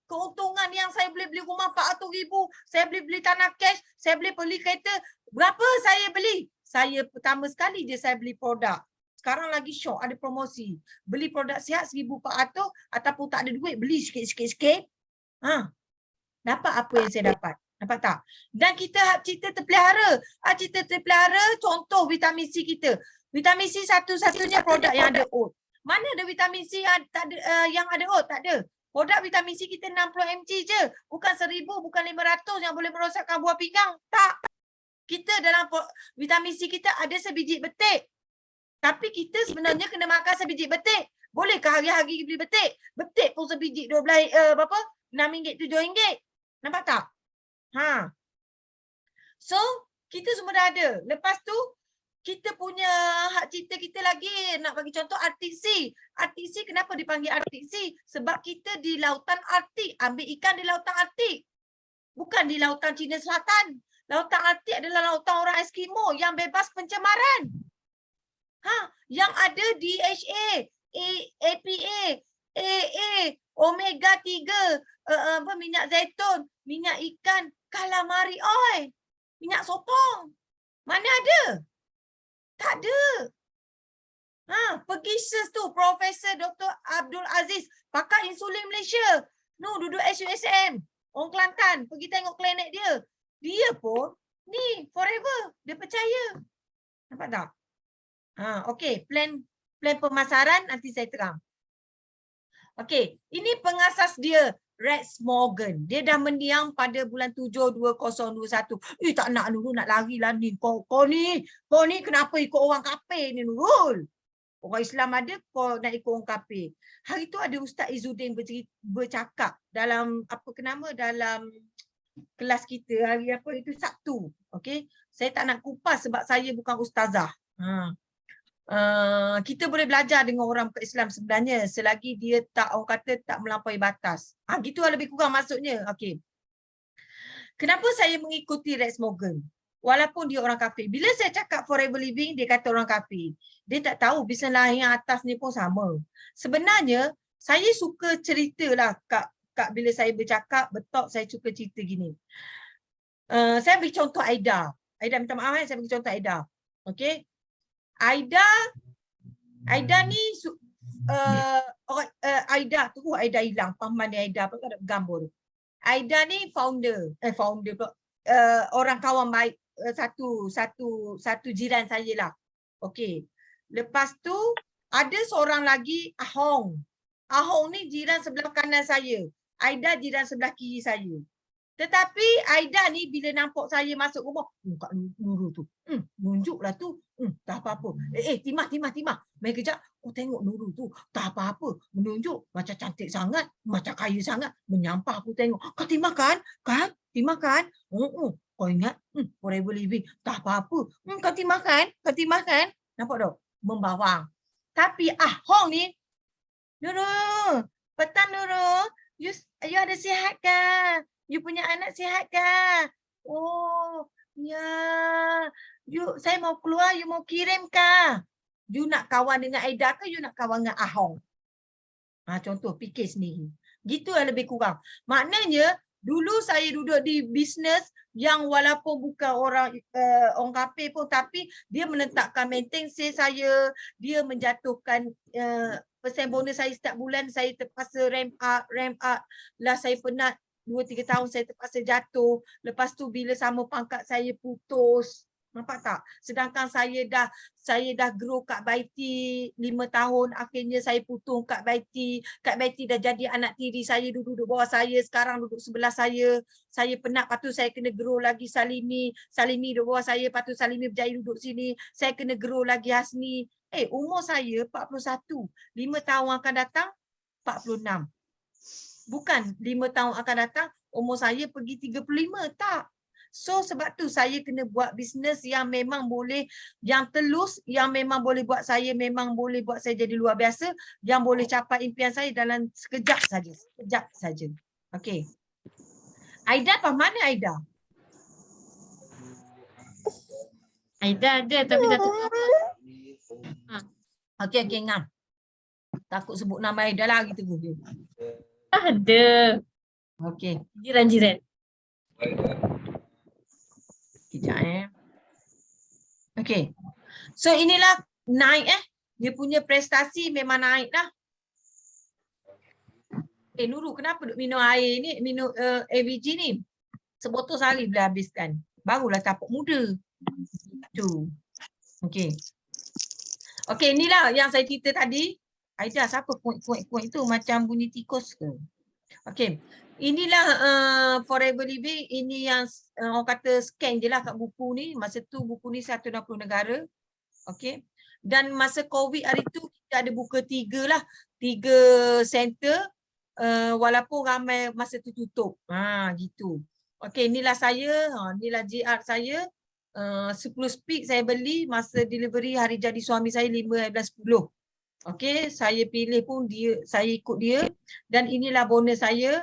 keuntungan yang saya boleh beli rumah 400,000, saya boleh beli tanah cash, saya boleh beli kereta. Berapa saya beli? Saya pertama sekali je saya beli produk. Sekarang lagi syok ada promosi. Beli produk sihat 1,400 ataupun tak ada duit beli sikit-sikit. Dapat apa yang saya dapat. Nampak tak? Dan kita terpelihara. Kita terpelihara contoh vitamin C kita. Vitamin C satu-satunya produk yang ada oat. Mana ada vitamin C yang ada oat? Tak ada. Produk vitamin C kita 60 mg je. Bukan 1,000, bukan 500 yang boleh merosakkan buah pinggang. Tak. Kita dalam vitamin C kita ada sebiji betik. Tapi kita sebenarnya kena makan sebiji betik. Bolehkah hari-hari beli betik? Betik pun sebiji 6 ringgit, 7 ringgit. Nampak tak? So, kita semua dah ada. Lepas tu, kita punya hak cipta kita lagi. Nak bagi contoh RTC. RTC kenapa dipanggil RTC? Sebab kita di lautan Arktik. Ambil ikan di lautan Arktik. Bukan di lautan Cina Selatan. Lautan Arktik adalah lautan orang Eskimo yang bebas pencemaran. Yang ada DHA, APA, AA, omega 3, minyak zaitun, minyak ikan, calamari oil, minyak sotong. Mana ada? Tak ada. Pergi search tu, Profesor Dr. Abdul Aziz, pakar insulin Malaysia. Duduk SUSM, orang Kelantan, pergi tengok klinik dia. Dia pun ni forever, dia percaya. Nampak tak? Okey, plan pemasaran nanti saya terang. Okey, ini pengasas dia. Rex Morgan. Dia dah mendiang pada bulan 7 2021. Tak nak Nurul, nak lari lah ni. Kau ni kenapa ikut orang kafir ni Nurul? Orang Islam ada, kau nak ikut orang kafir. Hari tu ada Ustaz Izzuddin bercakap dalam dalam kelas kita hari apa itu Sabtu. Okey. Saya tak nak kupas sebab saya bukan ustazah. Kita boleh belajar dengan orang bukan Islam sebenarnya selagi dia tak, orang kata, tak melampaui batas. Gitu lah lebih kurang maksudnya. Okey. Kenapa saya mengikuti Rex Morgan? Walaupun dia orang kafir. Bila saya cakap Forever Living, dia kata orang kafir. Dia tak tahu bisnes lain yang atas ni pun sama. Sebenarnya, saya suka cerita lah Kak bila saya bercakap, betul saya suka cerita gini. Saya beri contoh Aida. Aida minta maaf, saya beri contoh Aida. Okey. Aida ni Aida hilang pahaman dia Aida apa tak ada gambar. Aida ni founder orang kawan baik satu jiran saya lah. Okey. Lepas tu ada seorang lagi Ahong. Ahong ni jiran sebelah kanan saya. Aida jiran sebelah kiri saya. Tetapi Aida ni bila nampak saya masuk rumah, Kak Nurul tu, nunjuklah tu, tak apa-apa. Timah. Main kejap, tengok Nurul tu, tak apa-apa. Menunjuk, macam cantik sangat, macam kaya sangat. Menyampah aku tengok. Kau timah kan? Timah kan? Kau ingat? Forever Living, tak apa-apa. Kau timah kan? Nampak tak? Membawang. Tapi Ahong ni, Nurul, petang Nurul, you ada sihat ke? You punya anak sihat ke? Oh, ya. Saya mau keluar, you mau kirim ke? You nak kawan dengan Aida ke? You nak kawan dengan Ahong? Contoh, fikir sendiri. Gitu lah lebih kurang. Maknanya, dulu saya duduk di bisnes yang walaupun bukan orang kafir pun, tapi dia menetapkan maintenance saya, dia menjatuhkan persen bonus saya setiap bulan, saya terpaksa ramp up lah, saya penat 2-3 tahun saya terpaksa jatuh. Lepas tu bila sama pangkat saya putus. Nampak tak? Sedangkan saya dah grow Kak Baiti 5 tahun, akhirnya saya putus Kak Baiti. Kak Baiti dah jadi anak tiri saya, duduk bawah saya, sekarang duduk sebelah saya. Saya penat, lepas tu saya kena grow lagi Salimi duduk bawah saya, lepas tu Salimi berjaya duduk sini. Saya kena grow lagi Hasni. Umur saya 41. 5 tahun akan datang 46. Bukan 5 tahun akan datang umur saya pergi 35, tak. So sebab tu saya kena buat bisnes yang memang boleh, yang telus, yang memang boleh buat saya jadi luar biasa, yang boleh capai impian saya dalam sekejap saja. Okey. Aida apa mana Aida? Aida ada tapi tak tahu apa. Okey ngam. Takut sebut nama Aida lagi tu. Ada. Okey. Jiran-jiran. Kejap Okey. So inilah naik dia punya prestasi memang naik dah. Nurul kenapa duk minum air ni, minum AVG ni? Sebotol sehari boleh habiskan. Barulah tapak muda. Tu. Okey. Okey, inilah yang saya cerita tadi. Aida siapa kuat itu macam bunyi tikus ke? Okey. Inilah Forever Living. Ini yang orang kata scan je lah kat buku ni. Masa tu buku ni 160 negara. Okey. Dan masa COVID hari tu kita ada buka 3 center. Walaupun ramai masa tu tutup. Gitu. Okey, inilah saya. Inilah GR saya. 10 speak saya beli masa delivery hari jadi suami saya 5/11/10. Okey, saya pilih pun dia, saya ikut dia. Dan inilah bonus saya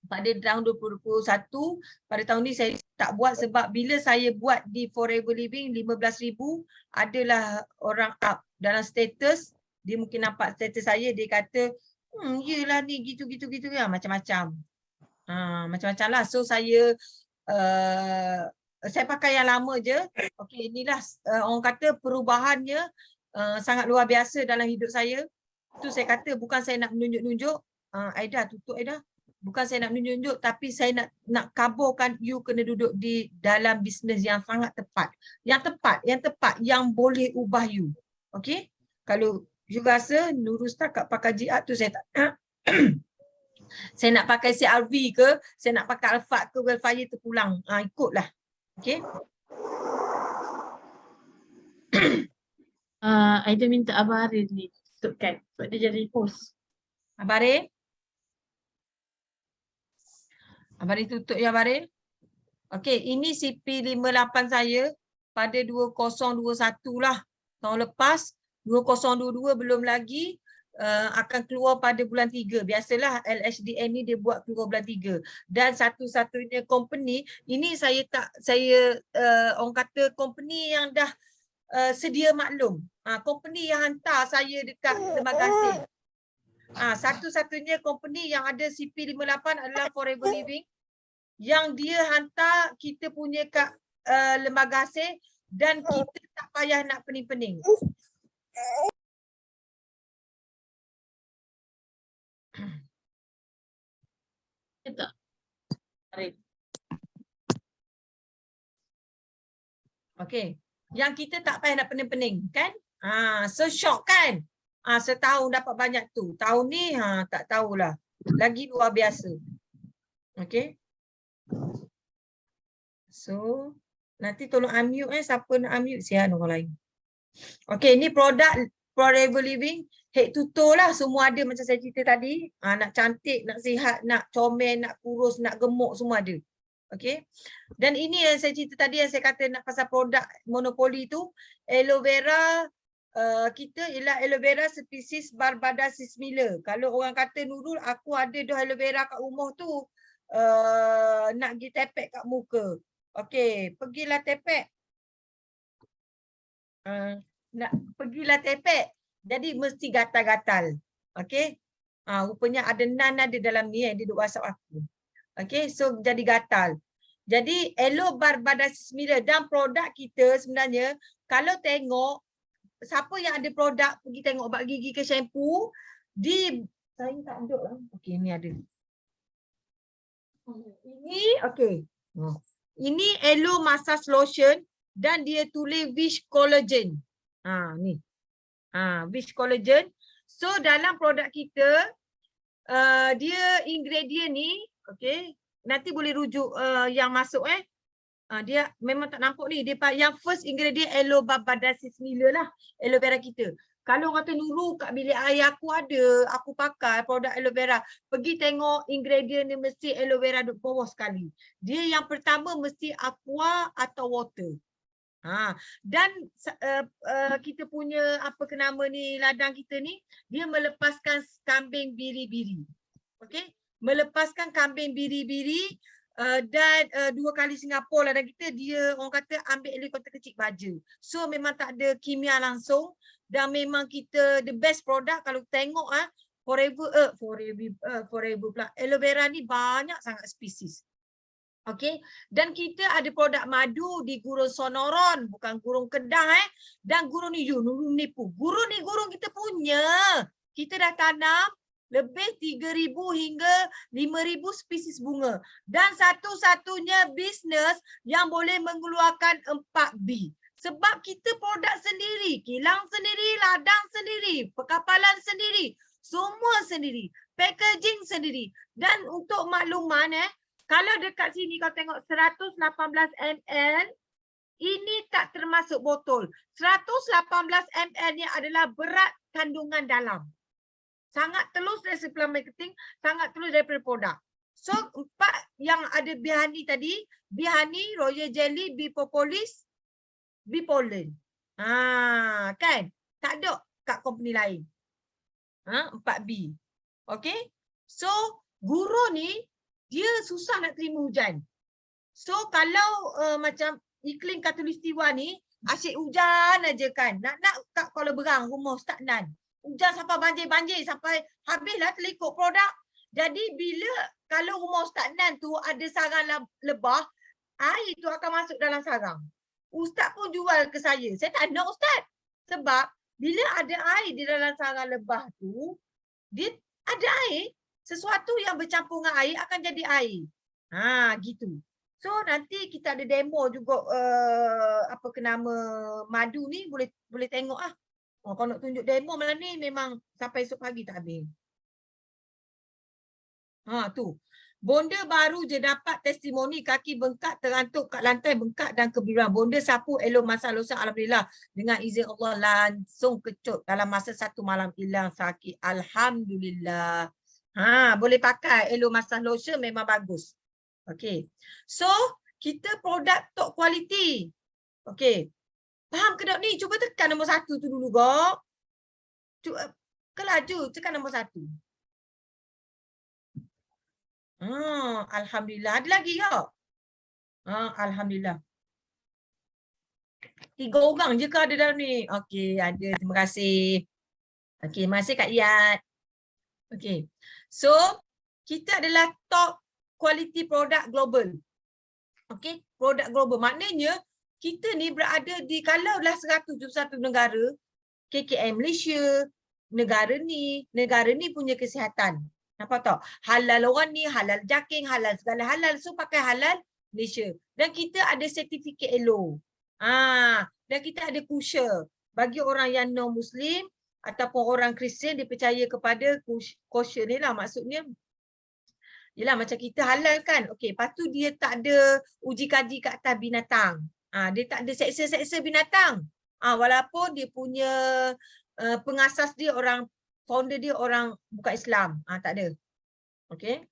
pada tahun 2021. Pada tahun ni saya tak buat sebab bila saya buat di Forever Living 15,000, adalah orang up dalam status. Dia mungkin nampak status saya, dia kata, yelah ni gitu ya, macam-macam. Macam-macam lah. So saya pakai yang lama je. Okey, inilah orang kata perubahannya sangat luar biasa dalam hidup saya. Tu saya kata bukan saya nak menunjuk-nunjuk. Aida, tutup Aida. Bukan saya nak menunjuk, tapi saya nak kaburkan you kena duduk di dalam bisnes yang sangat tepat. Yang tepat, yang boleh ubah you. Okey? Kalau you rasa Nurul setakat pakai jihad tu saya tak Saya nak pakai CRV ke, saya nak pakai Alphard ke, Wellfire terpulang. Ikutlah. Okey. Aida minta Abang Haris ni tutupkan sebab dia jadi host. Abang Rin tutup ya Abang Rin. Okey, ini CP58 saya pada 2021 lah. Tahun lepas 2022 belum lagi, akan keluar pada bulan 3. Biasalah LHDN ni dia buat keluar bulan 3. Dan satu-satunya company, ini orang kata company yang dah sedia maklum. Company yang hantar saya dekat Lembaga Asing. Satu-satunya company yang ada CP58 adalah Forever Living, yang dia hantar kita punya kat Lembaga Asing dan kita tak payah nak pening-pening. Tak. Haris. Okey. Yang kita tak payah nak pening-pening kan? So shock kan? Setahun dapat banyak tu. Tahun ni tak tahulah. Lagi luar biasa. Okey. So nanti tolong unmute siapa nak unmute, sihan orang lain. Okey, ni produk Forever Living, head to toe lah, semua ada macam saya cerita tadi. Nak cantik, nak sihat, nak comel, nak kurus, nak gemuk, semua ada. Okey. Dan ini yang saya cerita tadi, yang saya kata nak pasal produk monopoli tu, aloe vera kita ialah aloe vera spesies Barbada sismila. Kalau orang kata Nurul, aku ada dah aloe vera kat rumah tu, nak pergi tepek kat muka. Okey, pergilah tepek. Pergilah tepek. Jadi mesti gatal-gatal. Okey. Rupanya ada nan ada dalam ni yang dia duk WhatsApp aku. Okey, so jadi gatal. Jadi aloe Barbada sismila dan produk kita sebenarnya, kalau tengok siapa yang ada produk, pergi tengok ubat gigi ke shampoo di saya tak ada lah. Okey, ni ada. Ini okey. Ini aloe massage lotion dan dia tulis Wish Collagen. Ni. Wish Collagen. So dalam produk kita dia ingredient ni, okey, nanti boleh rujuk yang masuk dia memang tak nampak ni, dia yang first ingredient aloe Barbada sismila lah, aloe vera kita. Kalau kata Nurul kat bilik air aku ada, aku pakai produk aloe vera, pergi tengok ingredient dia mesti aloe vera duk bawah sekali. Dia yang pertama mesti aqua atau water. Dan kita punya apa ke nama ni, ladang kita ni, dia melepaskan kambing biri-biri. Okey, melepaskan kambing biri-biri dan 2 kali Singapura ladang kita, dia orang kata ambil helikopter kecil baja. So memang tak ada kimia langsung dan memang kita the best product. Kalau tengok forever pula, aloe vera ni banyak sangat spesies. Okey, dan kita ada produk madu di Gurun Sonoron, bukan Gurun Kedah dan Gurun Nurul nipu. Gurun ni gurun kita punya. Kita dah tanam lebih 3,000 hingga 5,000 spesies bunga. Dan satu-satunya bisnes yang boleh mengeluarkan 4B. Sebab kita produk sendiri, kilang sendiri, ladang sendiri, perkapalan sendiri, semua sendiri, packaging sendiri. Dan untuk makluman kalau dekat sini kau tengok 118 ml, ini tak termasuk botol. 118 ml ni adalah berat kandungan dalam. Sangat telus dari sebelah marketing, sangat telus daripada produk. So 4 yang ada Bihani tadi, Bihani, Royal Jelly, Bee Propolis, Bee Pollen. Kan? Tak ada kat company lain. 4B. Okay? So guru ni dia susah nak terima hujan. So kalau macam iklim khatulistiwa ni asyik hujan aja kan. Nak kat Kuala Berang rumah stagnan. Hujan sampai banjir-banjir sampai habislah terikut produk. Jadi bila kalau rumah stagnan tu ada sarang lebah, air tu akan masuk dalam sarang. Ustaz pun jual ke saya. Saya tak nak Ustaz. Sebab bila ada air di dalam sarang lebah tu, dia ada air, sesuatu yang bercampur dengan air akan jadi air. Gitu. So nanti kita ada demo juga apa ke nama madu ni, boleh tengok kalau nak tunjuk demo malam ni memang sampai esok pagi tak habis. Tu. Bonda baru je dapat testimoni kaki bengkak, terantuk kat lantai bengkak dan kebiruan. Bonda sapu elok masa losan, alhamdulillah. Dengan izin Allah langsung kecut dalam masa 1 malam hilang sakit. Alhamdulillah. Boleh pakai elok masa lotion memang bagus. Okey. So, kita produk top quality. Okey. Faham ke tak ni? Cuba tekan nombor 1 tu dulu, Gok. Cuba kelaju tekan nombor 1. Alhamdulillah. Ada lagi tak? Alhamdulillah. 3 orang je ke ada dalam ni? Okey, ada. Terima kasih. Okey, terima kasih Kak Iyat. Okey. So, kita adalah top quality product global. Okey, produk global. Maknanya, kita ni berada di kalaulah 171 negara, KKM Malaysia, negara ni punya kesihatan. Nampak tak? Halal orang ni, halal jaking, halal segala halal. So pakai halal Malaysia. Dan kita ada sertifikat ELO. Dan kita ada kosher. Bagi orang yang non-Muslim ataupun orang Kristian, dia percaya kepada kosher ni lah. Maksudnya, yelah macam kita halal kan. Okey, lepas tu dia tak ada uji kaji kat atas binatang. Dia tak ada seksa-seksa binatang. Walaupun dia punya pengasas dia orang, founder dia orang bukan Islam. Tak ada. Okay.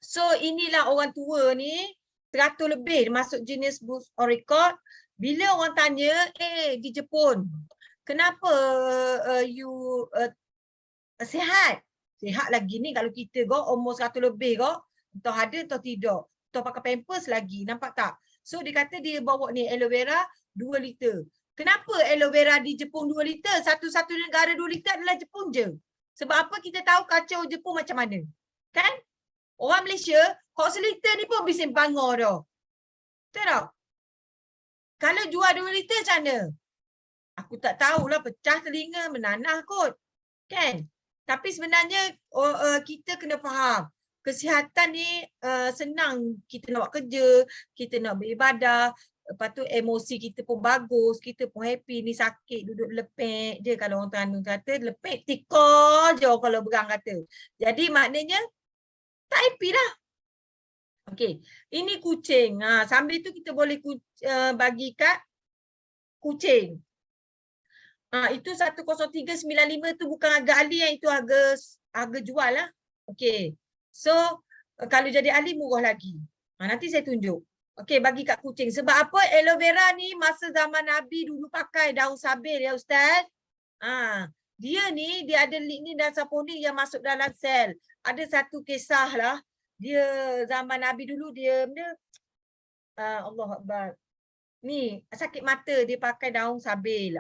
So inilah orang tua ni, 100 lebih masuk Guinness Book of Record. Bila orang tanya, di Jepun, kenapa you sihat? Sihat lagi ni kalau kita umur 100 lebih entah ada atau tidak. Entah pakai pampers lagi, nampak tak? So dia kata dia bawa ni aloe vera 2 liter. Kenapa aloe vera di Jepun 2 liter? Satu-satu negara 2 liter adalah Jepun je. Sebab apa kita tahu kacau Jepun macam mana? Kan? Orang Malaysia, kok seliter ni pun bising bangor dah. Betul tak? Kalau jual 2 liter macam mana? Aku tak tahulah, pecah telinga, menanah kot. Kan? Tapi sebenarnya kita kena faham. Kesihatan ni senang kita nak buat kerja, kita nak beribadah. Lepas tu emosi kita pun bagus, kita pun happy. Ni sakit duduk lepek je kalau orang Terengganu kata, lepek tikar je kalau berang kata. Jadi maknanya tak happy lah. Okey, ini kucing. Sambil tu kita boleh bagi kat kucing. Itu 10395 tu bukan harga ahli, yang itu harga jual lah. Okey. So kalau jadi ahli murah lagi. Nanti saya tunjuk. Okey, bagi kat kucing. Sebab apa? Aloe vera ni masa zaman Nabi dulu pakai daun sabil ya Ustaz. Dia ni, dia ada lignin dan saponin yang masuk dalam sel. Ada satu kisah lah. Dia zaman Nabi dulu dia Allah Akbar. Ni sakit mata dia pakai daun sabil.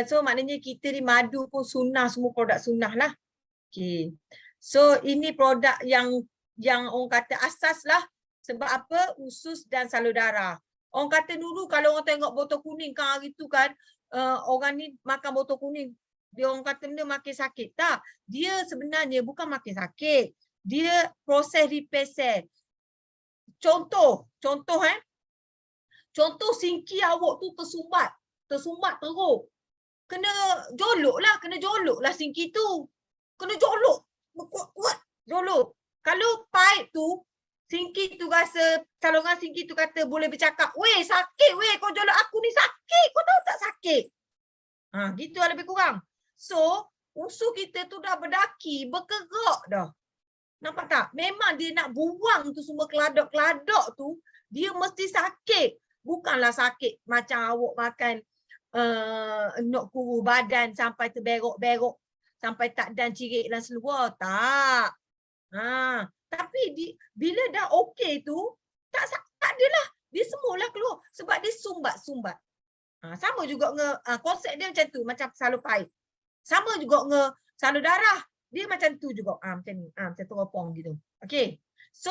So maknanya kita ni madu pun sunnah, semua produk sunnah lah. Okay. So ini produk yang orang kata asas lah. Sebab apa? Usus dan salur darah. Orang kata dulu kalau orang tengok botol kuning kan hari tu kan, orang ni makan botol kuning, dia orang kata benda makin sakit. Tak, dia sebenarnya bukan makin sakit. Dia proses repair cell. Contoh singki awak tu tersumbat teruk. Kena jolok lah singki tu. Kena jolok. Kuat jolok. Kalau pipe tu, singki tu rasa, saluran singki tu kata boleh bercakap, weh sakit weh, kau jolok aku ni sakit, kau tahu tak sakit? Gitu lah lebih kurang. So, usus kita tu dah berdaki, bergerak dah. Nampak tak? Memang dia nak buang tu semua keladok-keladok tu, dia mesti sakit. Bukanlah sakit macam awak makan nak kuru badan sampai terberok-berok, sampai tak dan cirit dan seluar. Tak. Tapi bila dah okey tu, tak adalah. Dia semualah keluar. Sebab dia sumbat-sumbat. Sama juga dengan konsep dia macam tu. Macam salur paip. Sama juga dengan salur darah. Dia macam tu juga. Macam ni. Macam teropong gitu. Okay. So,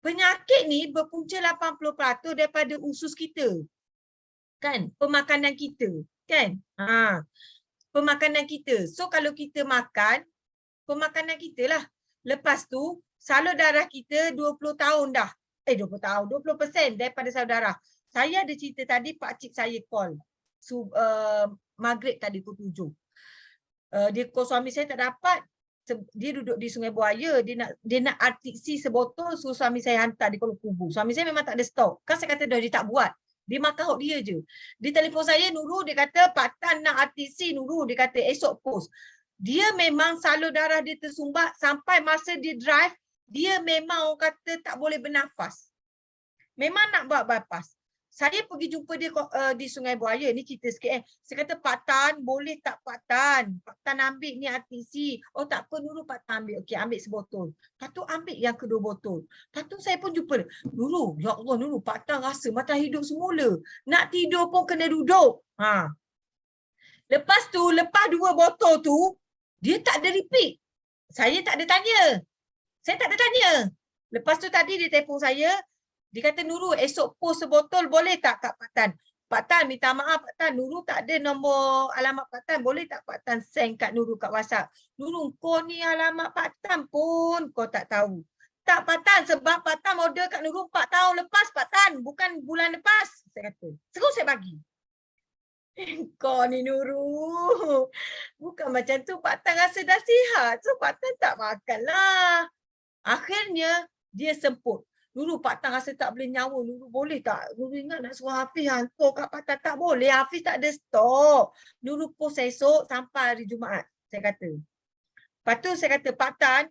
penyakit ni berpunca 80% daripada usus kita. Kan? Pemakanan kita. Kan? Pemakanan kita. So, kalau kita makan, pemakanan kita lah. Lepas tu, salur darah kita 20 tahun dah. 20% daripada salur darah. Saya ada cerita tadi, pakcik saya call. Maghrib tadi pukul 7. Dia call suami saya tak dapat. dia duduk di Sungai Buaya, dia nak RTC sebotol, suruh suami saya hantar di Kuala Kubu. Suami saya memang tak ada stok. Kan saya kata dah dia tak buat. Dia makan hak dia je. Dia telefon saya, Nurul, dia kata Pak Tan nak RTC, Nurul, dia kata esok post. Dia memang salur darah dia tersumbat sampai masa dia drive, dia memang orang kata tak boleh bernafas. Memang nak buat bypass. Saya pergi jumpa dia di Sungai Buaya. Ni cerita sikit. Saya kata, Pak Tan, boleh tak Pak Tan? Pak Tan ambil ni RTC. Oh tak apa Nurul, Pak Tan ambil. Okey, ambil sebotol. Lepas tu ambil yang kedua botol. Lepas tu saya pun jumpa dia. Nurul, ya Allah Nurul, Pak Tan rasa macam hidup semula. Nak tidur pun kena duduk. Lepas tu, lepas 2 botol tu, dia tak ada repeat. Saya tak ada tanya. Lepas tu tadi dia telefon saya. Dia kata, Nurul, esok post sebotol boleh tak kat Pak Tan? Pak Tan, minta maaf Pak Tan, Nurul tak ada nombor alamat Pak Tan. Boleh tak Pak Tan send kat Nurul kat WhatsApp? Nurul, kau ni alamat Pak Tan pun kau tak tahu. Tak Pak Tan, sebab Pak Tan order kat Nurul 4 tahun lepas Pak Tan, bukan bulan lepas. Saya kata, terus saya bagi. Kau ni Nurul. Bukan macam tu, Pak Tan rasa dah sihat. So Pak Tan tak makan lah. Akhirnya, dia semput. Nurul, Pak Tan rasa tak boleh nyawa. Nurul, boleh tak? Nurul ingat nak suruh Hafiz hantar kat Pak Tan. Tak boleh. Hafiz tak ada stok. Nurul post esok sampai hari Jumaat. Saya kata. Lepas tu saya kata, Pak Tan,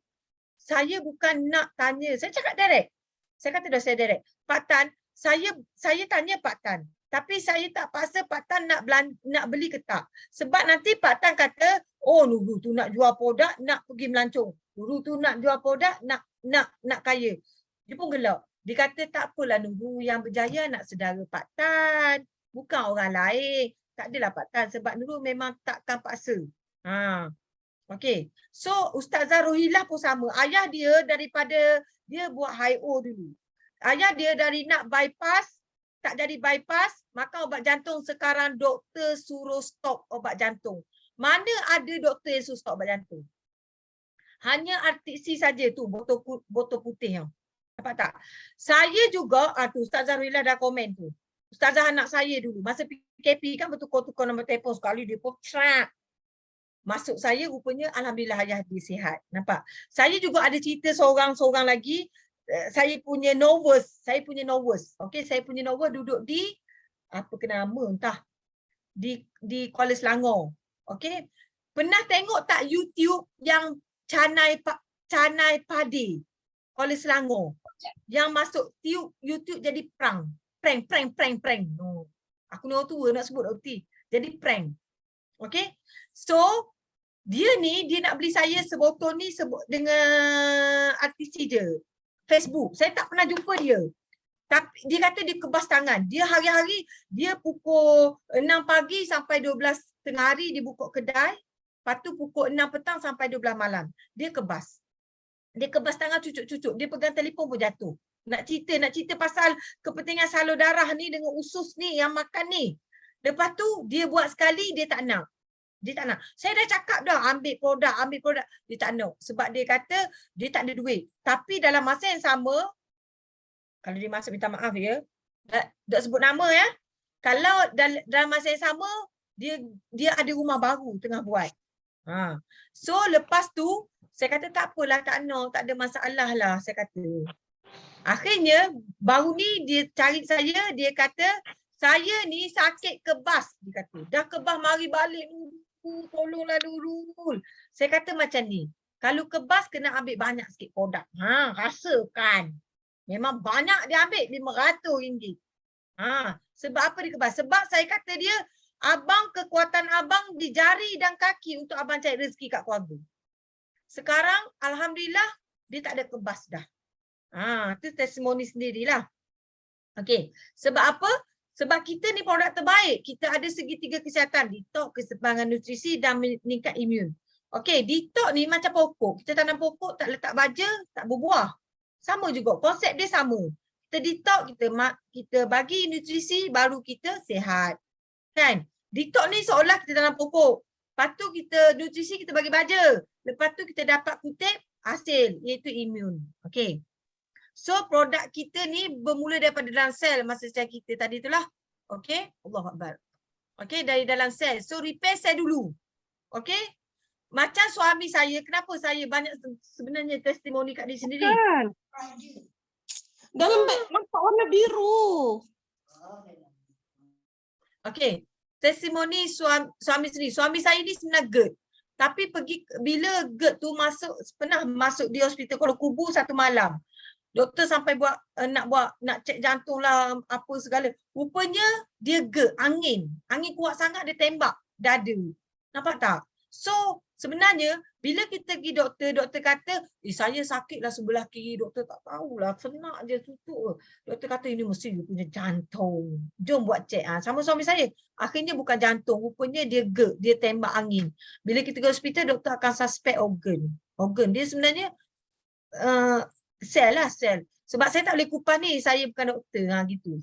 saya bukan nak tanya. Saya cakap direct. Saya kata dah saya direct. Pak Tan, saya tanya Pak Tan. Tapi saya tak paksa Pak Tan nak beli ke tak. Sebab nanti Pak Tan kata, oh Nurul tu nak jual produk, nak pergi melancong. Nurul tu nak jual produk, nak kaya. Dia pun gelak. Dia kata tak apalah Nurul, yang berjaya nak saudara Pak Tan. Bukan orang lain. Tak adalah Pak Tan sebab Nurul memang takkan paksa. Okey. So Ustazah Rohilah pun sama. Ayah dia daripada dia buat high-O dulu. Ayah dia dari nak bypass, tak jadi bypass, makan ubat jantung. Sekarang doktor suruh stop ubat jantung. Mana ada doktor yang suruh stop ubat jantung? Hanya RTC saja tu, botol putih yang. Dapat tak? Saya juga, tu Ustazah Ruhilah dah komen tu. Ustazah anak saya dulu, masa PKP kan bertukar-tukar nombor telefon, sekali dia pun trap. Masuk saya rupanya, Alhamdulillah ayah dia sihat. Nampak? Saya juga ada cerita seorang lagi, saya punya nervous. Okay, saya punya nervous duduk di, apa ke nama entah, di Kuala Selangor. Okay. Pernah tengok tak YouTube yang Canai Padi, Kuala Selangor? Yang masuk YouTube jadi prank. Aku ni orang tua nak sebut OT. Jadi prank. Okay. So, dia nak beli saya sebotol ni dengan RTC je. Facebook. Saya tak pernah jumpa dia. Tapi dia kata dia kebas tangan. Dia hari-hari, dia pukul 6 pagi sampai 12 tengah hari dia buka kedai. Lepas tu pukul 6 petang sampai 12 malam. Dia kebas. Dia kebas tangan cucuk-cucuk. Dia pegang telefon pun jatuh. Nak cerita pasal kepentingan salur darah ni dengan usus ni yang makan ni. Lepas tu dia buat sekali dia tak nak. Saya dah cakap dah ambil produk. Dia tak nak. Sebab dia kata dia tak ada duit. Tapi dalam masa yang sama, kalau dia masuk minta maaf ya. Tak sebut nama ya. Kalau dalam masa yang sama, dia ada rumah baru tengah buat. So lepas tu, saya kata tak apalah, tak ada masalah lah, saya kata. Akhirnya, baru ni dia cari saya, dia kata, saya ni sakit kebas, dia kata. Dah kebas mari balik, tolonglah Nurul. Saya kata macam ni, kalau kebas kena ambil banyak sikit produk. Rasakan. Memang banyak dia ambil, RM500. Sebab apa dia kebas? Sebab saya kata dia, abang, kekuatan abang di jari dan kaki untuk abang cari rezeki kat keluarga. Sekarang, Alhamdulillah, dia tak ada kebas dah. Itu testimoni sendirilah. Okey. Sebab apa? Sebab kita ni produk terbaik. Kita ada segitiga kesihatan. Detox, keseimbangan nutrisi dan meningkat imun. Okey, detox ni macam pokok. Kita tanam pokok, tak letak baja, tak berbuah. Sama juga. Konsep dia sama. Kita detox, kita bagi nutrisi, baru kita sihat. Kan? Detox ni seolah kita tanam pokok. Lepas tu kita nutrisi, kita bagi baja. Lepas tu kita dapat kutip hasil, iaitu imun. Okey. So produk kita ni bermula daripada dalam sel masa saya kita tadi itulah. Okey. Allahuakbar. Okey, dari dalam sel. So repair sel dulu. Okey. Macam suami saya, kenapa saya banyak sebenarnya testimoni kat diri sendiri? Kan? Dalam nampak warna biru. Okey, testimoni suami sendiri. Suami saya ni sebenarnya GERD. Tapi bila GERD tu pernah masuk di hospital Kuala Kubu satu malam. Doktor sampai nak cek jantung lah, apa segala. Rupanya dia GERD, angin. Angin kuat sangat dia tembak dada. Nampak tak? So, sebenarnya bila kita pergi doktor, doktor kata, saya sakitlah sebelah kiri. Doktor tak tahulah, senak je tutup. Doktor kata ini mesti dia punya jantung. Jom buat cek. Sama suami saya. Akhirnya bukan jantung, rupanya dia GERD, dia tembak angin. Bila kita ke hospital, doktor akan suspect organ. Organ dia sebenarnya sel lah, sel. Sebab saya tak boleh kupas ni, saya bukan doktor. Gitu.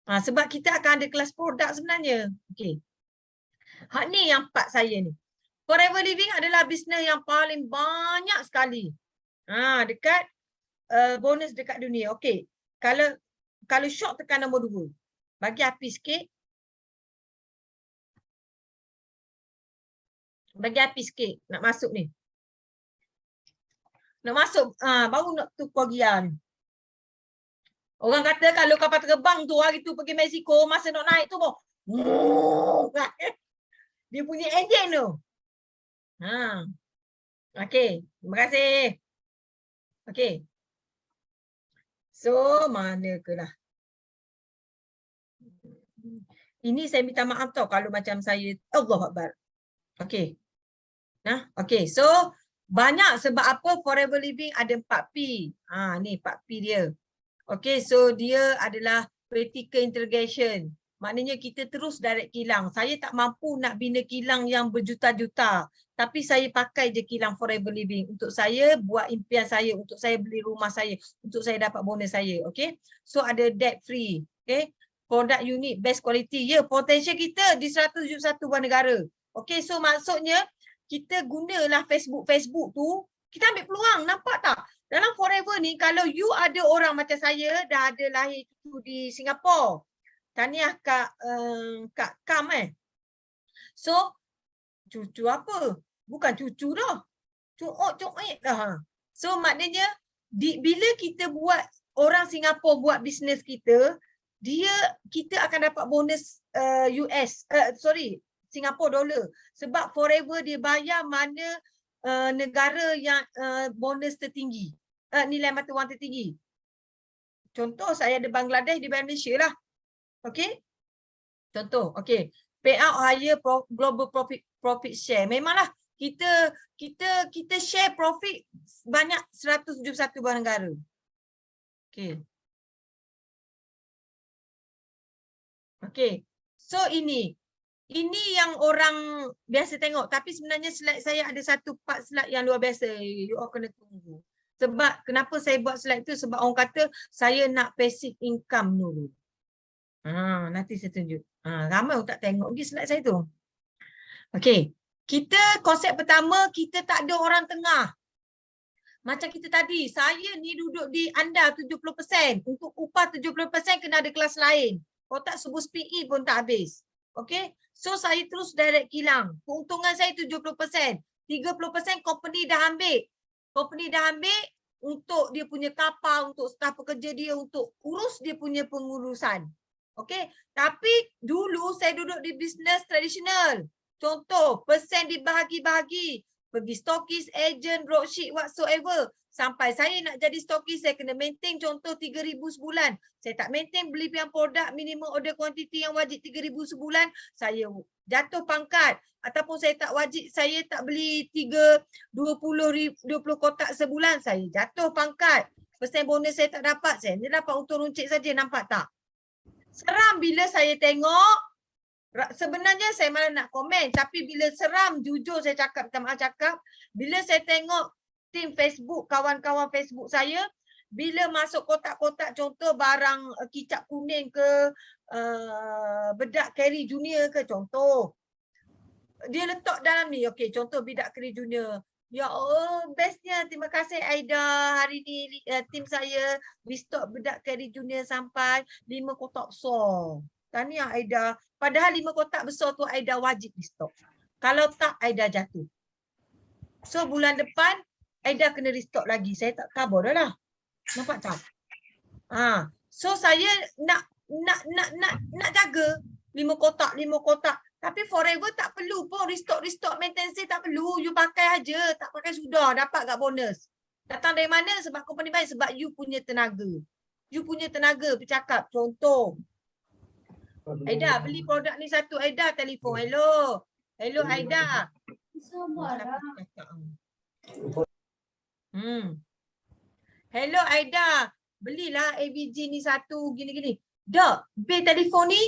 Sebab kita akan ada kelas produk sebenarnya. Okey. Hak ni yang part saya ni. Forever Living adalah bisnes yang paling banyak sekali. Dekat bonus dekat dunia. Okey. Kalau short tekan nombor 2. Bagi api sikit. Bagi api sikit. Nak masuk ni. Nak masuk. Baru nak tukar gear ni. Orang kata kalau kapal terbang tu hari tu pergi Mexico, masa nak naik tu dia punya enjin tu. Okey, terima kasih. Okey. So, mana ke lah. Ini saya minta maaf tau kalau macam saya, Allahuakbar. Okey. Okey, so banyak sebab apa Forever Living ada 4P. Ni 4P dia. Okey, so dia adalah practical integration. Maknanya kita terus direct kilang. Saya tak mampu nak bina kilang yang berjuta-juta. Tapi saya pakai je kilang Forever Living. Untuk saya buat impian saya. Untuk saya beli rumah saya. Untuk saya dapat bonus saya. Okay. So ada debt free. Okay. Product unik, best quality. Ya, potential kita di 171 buah negara. Okay. So maksudnya kita gunalah Facebook tu. Kita ambil peluang. Nampak tak? Dalam Forever ni kalau you ada orang macam saya dah ada lahir cucu di Singapura. Tahniah Kak Kam So, cucu apa? Bukan cucu dah. Cuok dah. So, maknanya bila kita buat, orang Singapura buat bisnes kita, kita akan dapat bonus Singapore dollar. Sebab Forever dia bayar mana negara yang bonus tertinggi. Nilai mata wang tertinggi. Contoh, saya ada Bangladesh di Malaysia lah. Okey. Contoh, okey. Payout higher global profit share. Memanglah kita share profit banyak 171 buah negara. Okey. Okey. So ini yang orang biasa tengok, tapi sebenarnya slide saya ada satu part slide yang luar biasa. You all kena tunggu. Sebab kenapa saya buat slide tu, sebab orang kata saya nak passive income dulu. Nanti saya tunjuk. Ramai orang tak tengok lagi slide saya tu. Okey. Konsep pertama, kita tak ada orang tengah. Macam kita tadi, saya ni duduk di anda 70%. Untuk upah 70% kena ada kelas lain. Kalau tak sebut PE pun tak habis. Okey. So saya terus direct kilang. Keuntungan saya 70%. 30% company dah ambil. Company dah ambil untuk dia punya kapal, untuk staf pekerja dia, untuk urus dia punya pengurusan. Okey, tapi dulu saya duduk di bisnes tradisional. Contoh, persen dibahagi-bahagi. Pergi stokis, agent, dropship, whatsoever. Sampai saya nak jadi stokis, saya kena maintain contoh 3,000 sebulan. Saya tak maintain beli yang produk minimum order quantity yang wajib 3,000 sebulan, saya jatuh pangkat. Ataupun saya tak wajib, saya tak beli 20 kotak sebulan, saya jatuh pangkat. Persen bonus saya tak dapat, saya ni dapat untung runcit saja, nampak tak? Seram bila saya tengok, sebenarnya saya malah nak komen, tapi bila seram, jujur saya cakap, bila saya tengok tim Facebook, kawan-kawan Facebook saya, bila masuk kotak-kotak contoh barang kicap kuning ke, bedak Carry Junior ke contoh, dia letak dalam ni, okey, contoh bedak Carry Junior. Ya Allah, bestnya. Terima kasih Aida. Hari ni tim saya restock bedak Carry Junior sampai 5 kotak besar. Tahniah Aida. Padahal 5 kotak besar tu Aida wajib restock. Kalau tak, Aida jatuh. So bulan depan Aida kena restock lagi. Saya tak cover dah lah. Nampak tak? So saya nak jaga 5 kotak. Tapi forever tak perlu pun restock maintenance tak perlu. You pakai aja, tak pakai sudah dapat kat bonus. Datang dari mana? Sebab company baik, sebab you punya tenaga. You punya tenaga bercakap. Contoh. Aida beli produk ni satu, Aida telefon. Hello Aida. Hello Aida, belilah ABG ni satu gini-gini. Dah, bil telefon ni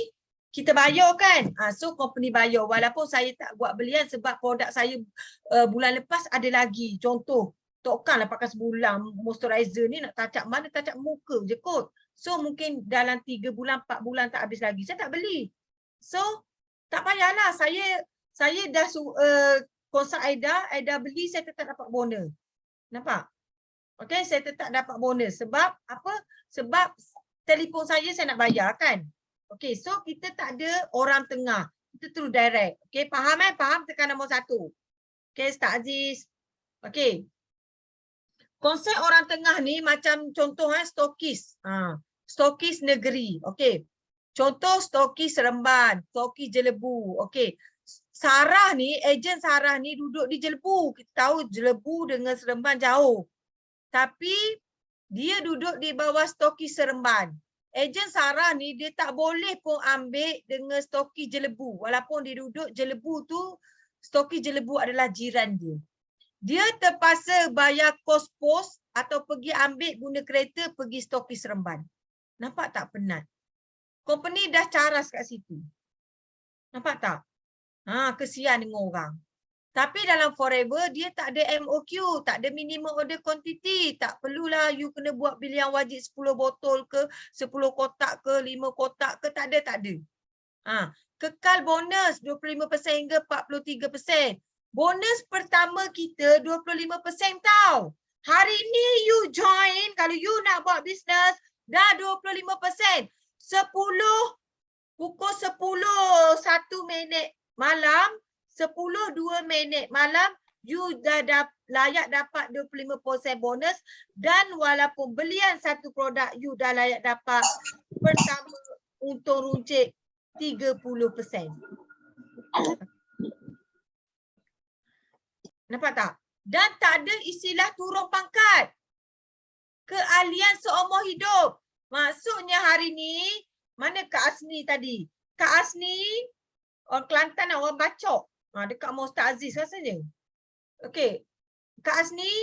kita bayar kan? So company bayar walaupun saya tak buat belian sebab produk saya bulan lepas ada lagi. Contoh, takkanlah pakai sebulan moisturizer ni nak tacap mana, tacap muka je kot. So mungkin dalam 3 bulan, 4 bulan tak habis lagi. Saya tak beli. So tak payahlah, saya dah konsult Aida beli, saya tetap dapat bonus. Nampak? Okay, saya tetap dapat bonus. Sebab apa? Sebab telefon saya nak bayar kan? Okay, so kita tak ada orang tengah. Kita terus direct. Okay, faham Faham? Tekan nombor 1. Okay, Ustaz Aziz. Okay. Konsep orang tengah ni macam contoh stokis. Stokis negeri. Okay. Contoh stokis Seremban, stokis Jelebu. Okay. Sarah ni, ejen Sarah ni duduk di Jelebu. Kita tahu Jelebu dengan Seremban jauh. Tapi dia duduk di bawah stokis Seremban. Ejen Sarah ni dia tak boleh pun ambil dengan stokis Jelebu. Walaupun dia duduk Jelebu tu, stokis Jelebu adalah jiran dia. Dia terpaksa bayar kos pos atau pergi ambil guna kereta pergi stokis Seremban. Nampak tak penat? Company dah caras kat situ. Nampak tak? Kesian dengan orang. Tapi dalam forever dia tak ada MOQ, tak ada minimum order quantity. Tak perlulah you kena buat bilian wajib 10 botol ke, 10 kotak ke, 5 kotak ke, tak ada. Kekal bonus 25% hingga 43%. Bonus pertama kita 25% tau. Hari ni you join, kalau you nak buat bisnes, dah 25%. Pukul 10, 1 minit malam, 10:02 malam, you dah layak dapat 25% bonus dan walaupun belian satu produk, you dah layak dapat pertama untung runcit 30%. Nampak tak? Dan tak ada istilah turun pangkat. Keahlian seumur hidup. Maksudnya hari ni, mana Kak Asni tadi? Kak Asni, orang Kelantan, orang Bacok. Dekat rumah Ustaz Aziz rasanya. Okey. Kak Asni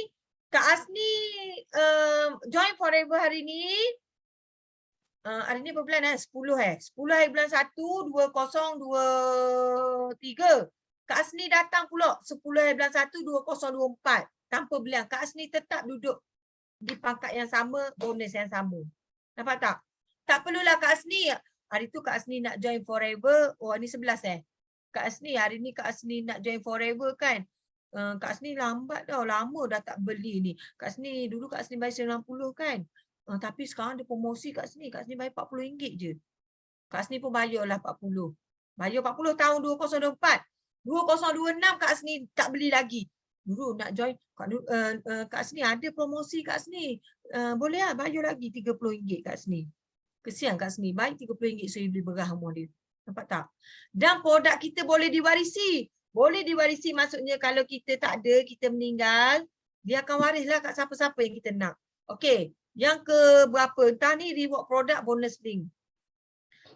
join forever hari ni. Hari ni berapa bulan 10 10 hari bulan 1 2023. Kak Asni datang pula 10 hari bulan 1 2024 tanpa belian. Kak Asni tetap duduk di pangkat yang sama, bonus yang sama. Nampak tak? Tak perlulah Kak Asni. Hari tu Kak Asni nak join forever. Oh, ni 11 Kak Asni, hari ni Kak Asni nak join forever kan. Kak Asni lambat dah, lama dah tak beli ni. Kak Asni, dulu Kak Asni bayar 90 kan. Tapi sekarang ada promosi Kak Asni bayar RM40 je. Kak Asni pun bayarlah 40. Bayar 40 tahun 2024. 2026 Kak Asni tak beli lagi. Dulu nak join, Kak Asni ada promosi Kak Asni. Boleh lah bayar lagi RM30 Kak Asni. Kesian Kak Asni, baik RM30 saya beli beras rumah dia. Nampak tak? Dan produk kita boleh diwarisi. Boleh diwarisi maksudnya kalau kita tak ada, kita meninggal, dia akan warislah kat siapa-siapa yang kita nak. Okey, yang ke berapa? Entah ni reward product bonus link.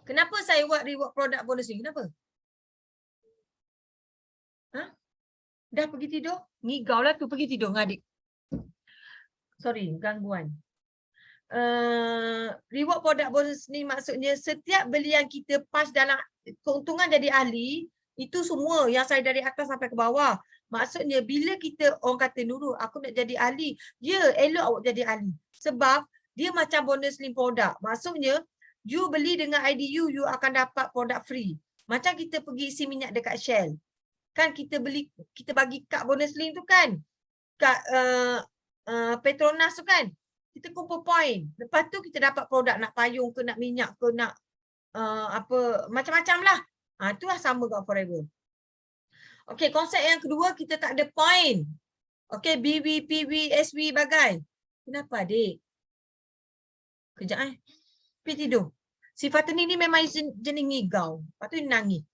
Kenapa saya buat reward product bonus link? Kenapa? Dah pergi tidur? Ngigau lah tu, pergi tidur dengan adik. Sorry, gangguan. Reward product bonus ni maksudnya setiap belian kita pas dalam keuntungan jadi ahli, itu semua yang saya dari atas sampai ke bawah. Maksudnya bila kita orang kata Nurul, aku nak jadi ahli, ya elok awak jadi ahli. Sebab dia macam bonus link produk. Maksudnya you beli dengan IDU, you akan dapat produk free. Macam kita pergi isi minyak dekat Shell. Kan kita beli, kita bagi kad bonus link tu kan. Kad Petronas tu kan. Kita kumpul point. Lepas tu kita dapat produk, nak payung ke, nak minyak ke, nak apa, macam-macam lah. Itulah sama kat forever. Okey, konsep yang kedua, kita tak ada point. Okey, BB, PB, SB bagai. Kenapa adik? Kejap Pergi tidur. Si Fatani ni memang jenis ngigau. Lepas tu dia nangis.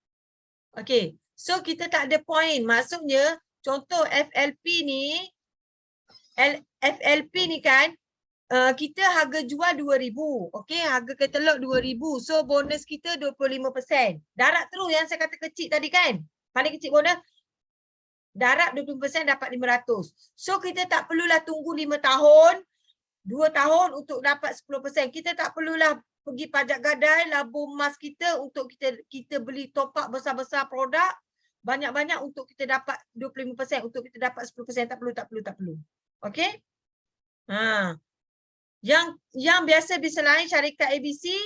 Okey. So kita tak ada point. Maksudnya contoh FLP ni kan kita harga jual 2,000. Okey, harga katalog 2,000. So bonus kita 25%. Darab terus yang saya kata kecil tadi kan. Paling kecil bonus. Darab 20% dapat 500. So kita tak perlulah tunggu 5 tahun, 2 tahun untuk dapat 10%. Kita tak perlulah pergi pajak gadai, labur emas kita untuk kita beli top up besar-besar produk. Banyak-banyak untuk kita dapat 25%, untuk kita dapat 10%. Tak perlu. Okey? Yang biasa bisnes lain, syarikat ABC,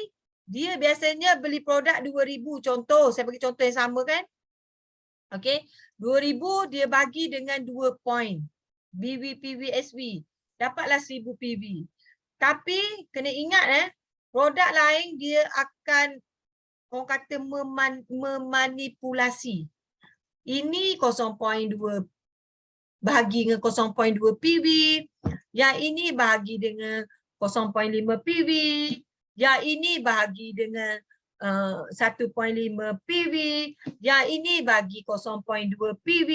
dia biasanya beli produk 2,000. Contoh, saya bagi contoh yang sama kan. Okey, 2,000 dia bagi dengan 2 point. BB, PB, SB. Dapatlah 1,000 PB. Tapi kena ingat produk lain dia akan orang kata memanipulasi. Ini 0.2 bahagi dengan 0.2 PB. Yang ini bahagi dengan 0.5 PB. Yang ini bahagi dengan 1.5 PB. Yang ini bagi 0.2 PB.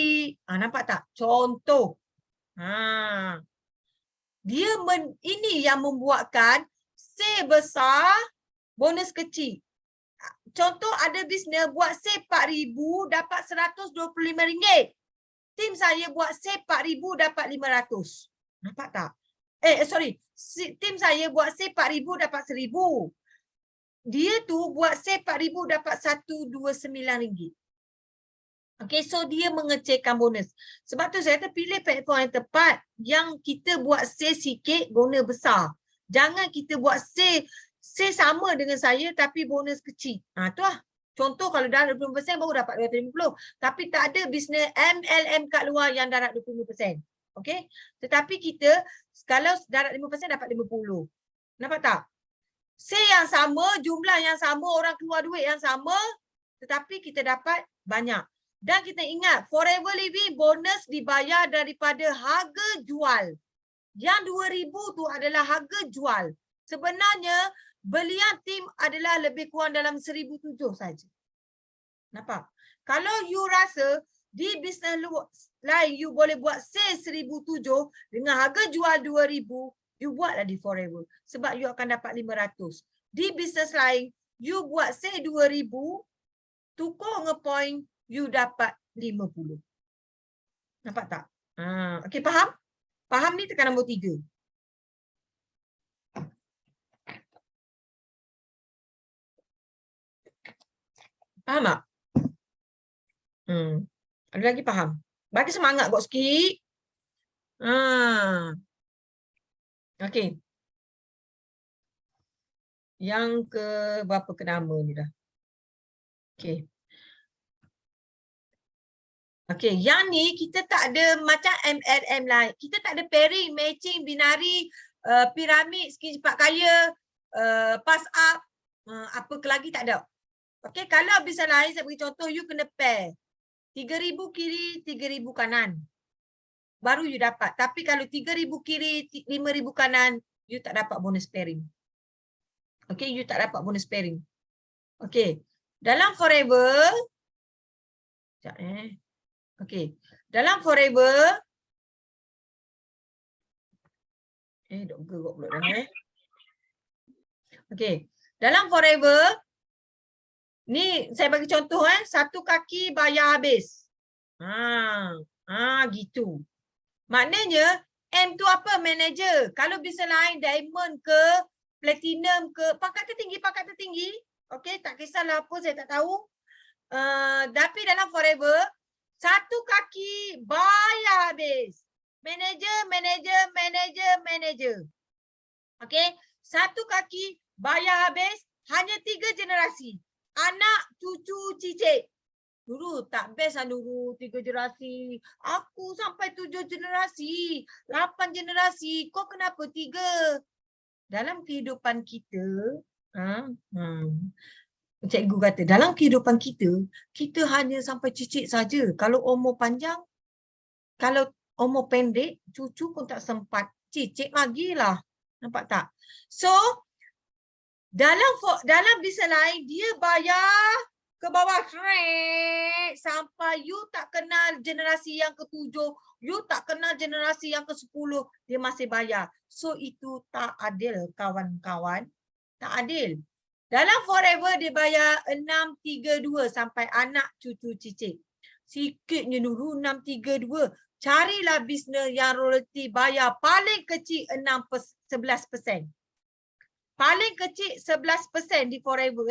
Nampak tak? Contoh. Ini yang membuatkan sale besar, bonus kecil. Contoh ada bisnes buat sale 4,000 dapat RM125. Tim saya buat sale 4,000 dapat 500. Nampak tak? Tim saya buat sale 4,000 dapat 1,000. Dia tu buat sale 4,000 dapat RM129. Okay, so dia mengecilkan bonus. Sebab tu saya kata pilih platform yang tepat yang kita buat sale sikit, bonus besar. Jangan kita buat sale sama dengan saya tapi bonus kecil. Tu lah. Contoh kalau darab 20% baru dapat 250. Tapi tak ada bisnes MLM kat luar yang darab 20%. Okey. Tetapi kita kalau darab 5% dapat 50. Nampak tak? Sale yang sama, jumlah yang sama, orang keluar duit yang sama, tetapi kita dapat banyak. Dan kita ingat, Forever Living bonus dibayar daripada harga jual. Yang 2,000 tu adalah harga jual. Sebenarnya, belian tim adalah lebih kurang dalam 1,007 saja. Nampak? Kalau you rasa di bisnes lain, you boleh buat sale 1,007 dengan harga jual 2,000, you buatlah di Forever. Sebab you akan dapat 500. Di bisnes lain, you buat sale 2,000, tukar dengan point, you dapat 50. Nampak tak? Okey, faham? Faham ni tekan nombor 3. Faham tak? Ada lagi faham? Bagi semangat kot sikit. Okey. Yang ke berapa ke nama ni dah? Okey. Okey, yang ni kita tak ada macam MLM lain. Kita tak ada pairing, matching, binari, piramid, sikit cepat kaya, pass up, apa ke lagi tak ada. Okey, kalau bisnes lain saya bagi contoh, you kena pair. 3,000 kiri, 3,000 kanan. Baru you dapat. Tapi kalau 3,000 kiri, 5,000 kanan, you tak dapat bonus pairing. Okey, you tak dapat bonus pairing. Okey, dalam Forever, sekejap okey, dalam Forever, dok gerok pula dah Okey, dalam Forever, ni saya bagi contoh satu kaki bayar habis. Gitu. Maknanya M tu apa? Manager. Kalau bisnes lain diamond ke, platinum ke, pangkat tertinggi. Okey, tak kisahlah apa, saya tak tahu. Tapi dalam Forever, satu kaki bayar habis. Manager. Okey, satu kaki bayar habis, hanya 3 generasi. Anak, cucu, cicit. Dulu tak best lah dulu 3 generasi. Aku sampai 7 generasi, 8 generasi. Kau kenapa 3? Dalam kehidupan kita, cikgu kata, dalam kehidupan kita, kita hanya sampai cicit saja. Kalau umur panjang, kalau umur pendek, cucu pun tak sempat. Cicit lagi lah. Nampak tak? So, dalam bisnes lain, dia bayar ke bawah sampai you tak kenal generasi yang ke-7, you tak kenal generasi yang ke-10, dia masih bayar. So, itu tak adil, kawan-kawan. Tak adil. Dalam forever, dia bayar 632 sampai anak cucu cicit. Sikitnya Nurul, 632. Carilah bisnes yang royalty bayar paling kecil 11%. Paling kecil 11% di forever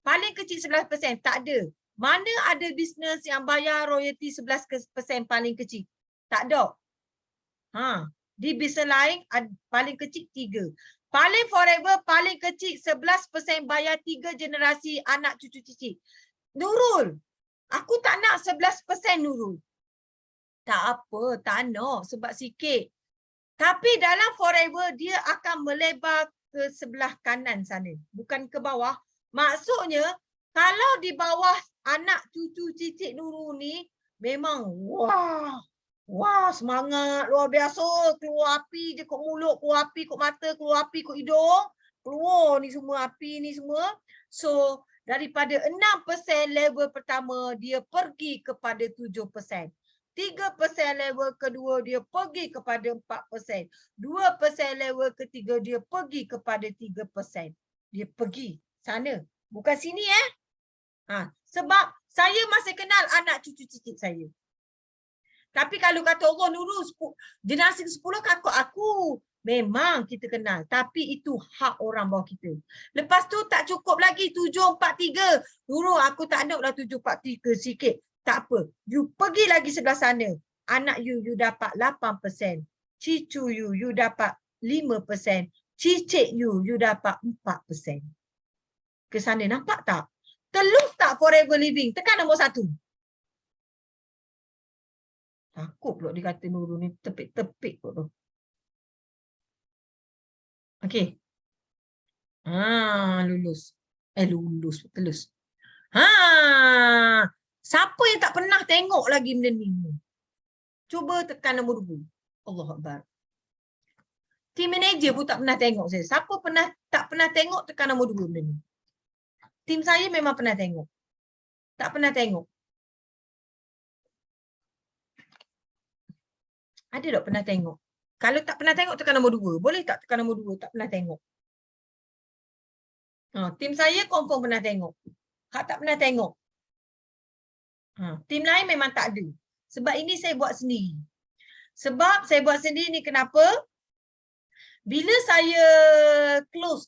paling kecil 11%, tak ada. Mana ada bisnes yang bayar royalty 11% paling kecil? Tak ada. Di bisnes lain paling kecil 3. Paling forever paling kecil 11% bayar 3 generasi anak cucu cicit. Nurul, aku tak nak 11% Nurul. Tak apa, tak nak sebab sikit. Tapi dalam forever dia akan melebar ke sebelah kanan sana, bukan ke bawah. Maksudnya kalau di bawah anak cucu cicit Nurul ni memang wah semangat luar biasa, keluar api je kat mulut, keluar api kat mata, keluar api kat hidung, keluar ni semua api ni semua. So daripada 6% level pertama dia pergi kepada 7%. 3% level kedua dia pergi kepada 4%. 2% level ketiga dia pergi kepada 3%. Dia pergi sana, bukan sini sebab saya masih kenal anak cucu cicit saya. Tapi kalau kata orang Nurul generasi ke-10 kakak aku, memang kita kenal, tapi itu hak orang bawah kita. Lepas tu tak cukup lagi 743. Nurul aku tak naklah 743 sikit. Tak apa. You pergi lagi sebelah sana. Anak you dapat 8%. Cicu you dapat 5%. Cicit you dapat 4%. Ke sana, nampak tak? Telus tak forever living? Tekan nombor 1. Takut pula dia kata Nurul ni tepik-tepik kot tu. Okey. Lulus. Telus. Siapa yang tak pernah tengok lagi benda ni? Cuba tekan nombor 2. Allah Akbar. Team manager pun tak pernah tengok saya. Siapa tak pernah tengok tekan nombor 2 benda ni? Team saya memang pernah tengok. Tak pernah tengok. Ada tak pernah tengok? Kalau tak pernah tengok tekan nombor 2. Boleh tak tekan nombor 2? Tak pernah tengok. Team saya confirm pernah tengok. Hak tak pernah tengok. Tim lain memang tak ada. Sebab ini saya buat sendiri. Sebab saya buat sendiri ni kenapa? Bila saya close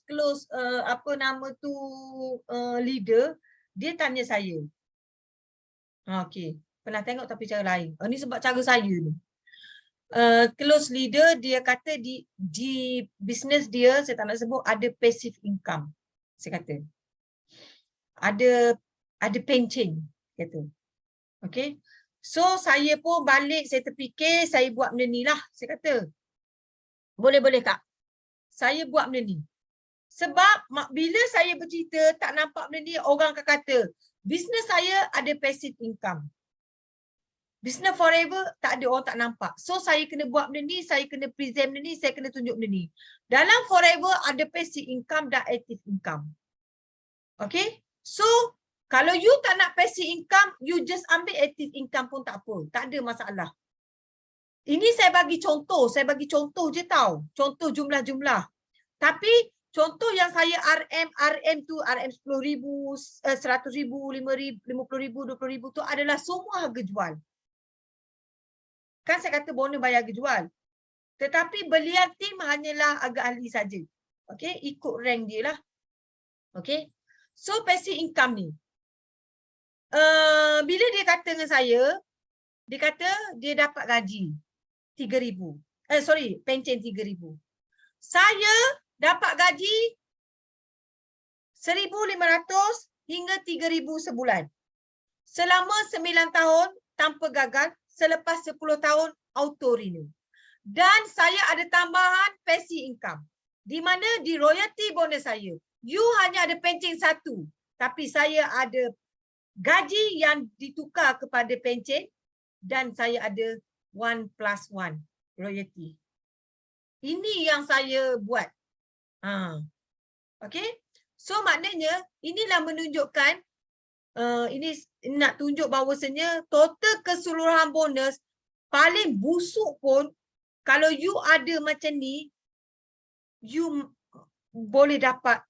leader, dia tanya saya. Okey, pernah tengok tapi cara lain. Ni sebab cara saya ni. Close leader dia kata di bisnes dia, saya tak nak sebut, ada passive income. Saya kata. Ada pencen kata. Okay. So, saya pun balik, saya terfikir, saya buat benda ni lah. Saya kata, boleh Kak. Saya buat benda ni. Sebab bila saya bercerita, tak nampak benda ni, orang akan kata, bisnes saya ada passive income. Bisnes forever, tak ada orang tak nampak. So, saya kena buat benda ni, saya kena present benda ni, saya kena tunjuk benda ni. Dalam forever, ada passive income dan active income. Okay. So, kalau you tak nak passive income, you just ambil active income pun tak apa. Tak ada masalah. Ini saya bagi contoh je tau. Contoh jumlah-jumlah. Tapi contoh yang saya RM tu, RM 10,000, 100,000, 5,000, 50,000, 20,000 tu adalah semua harga jual. Kan saya kata bonus bayar harga jual. Tetapi belian tim hanyalah agak ahli saja. Okay, ikut rank dia lah. Okay. So passive income ni. Bila dia kata dengan saya, dia kata dia dapat gaji 3,000. Pencen 3,000. Saya dapat gaji 1,500 hingga 3,000 sebulan. Selama 9 tahun tanpa gagal, selepas 10 tahun auto renew. Dan saya ada tambahan passive income. Di mana di royalty bonus saya, you hanya ada pencen 1, tapi saya ada gaji yang ditukar kepada pencen dan saya ada 1+1 royalty. Ini yang saya buat. Okay. So maknanya inilah menunjukkan ini nak tunjuk bahawasanya total keseluruhan bonus paling busuk pun kalau you ada macam ni, you boleh dapat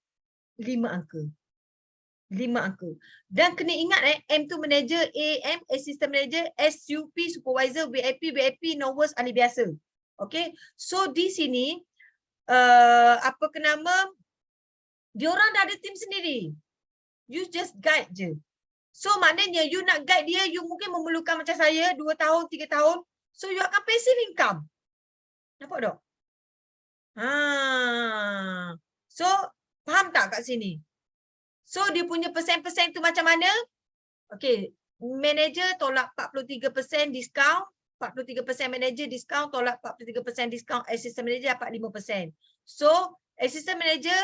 5 angka. 5 angka. Dan kena ingat M tu manager, AM assistant manager, SUP supervisor, VIP novice ahli biasa. Okay. So di sini apa ke nama, diorang dah ada tim sendiri. You just guide je. So maknanya you nak guide dia, you mungkin memerlukan macam saya 2 tahun, 3 tahun. So you akan passive income. Nampak tak? So faham tak kat sini? So dia punya persen-persen tu macam mana? Okay, manager tolak 43% diskaun, 43% manager diskaun, tolak 43% diskaun, assistant manager dapat 5%. So assistant manager,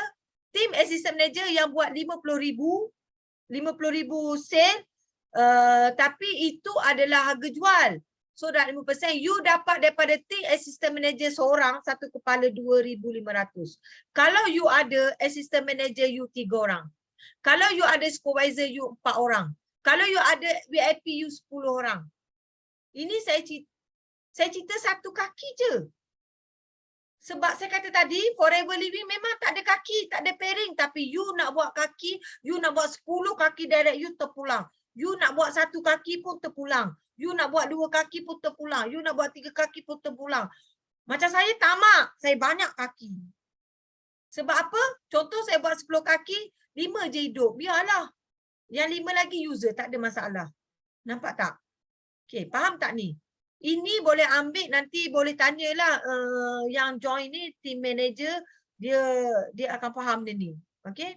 team assistant manager yang buat 50,000 sale, tapi itu adalah harga jual. So dah 5%, you dapat daripada team assistant manager seorang, satu kepala 2,500. Kalau you ada assistant manager you 3 orang. Kalau you ada supervisor you 4 orang. Kalau you ada VIP you 10 orang. Ini saya cerita satu kaki je. Sebab saya kata tadi, forever living memang tak ada kaki, tak ada pairing. Tapi you nak buat kaki, you nak buat 10 kaki direct you terpulang. You nak buat 1 kaki pun terpulang. You nak buat 2 kaki pun terpulang. You nak buat 3 kaki pun terpulang. Macam saya tamak, saya banyak kaki. Sebab apa? Contoh saya buat 10 kaki, 5 je hidup. Biarlah. Yang 5 lagi user, tak ada masalah. Nampak tak? Okay, faham tak ni? Ini boleh ambil, nanti boleh tanyalah yang join ni, team manager, dia akan faham dia ni. Okay?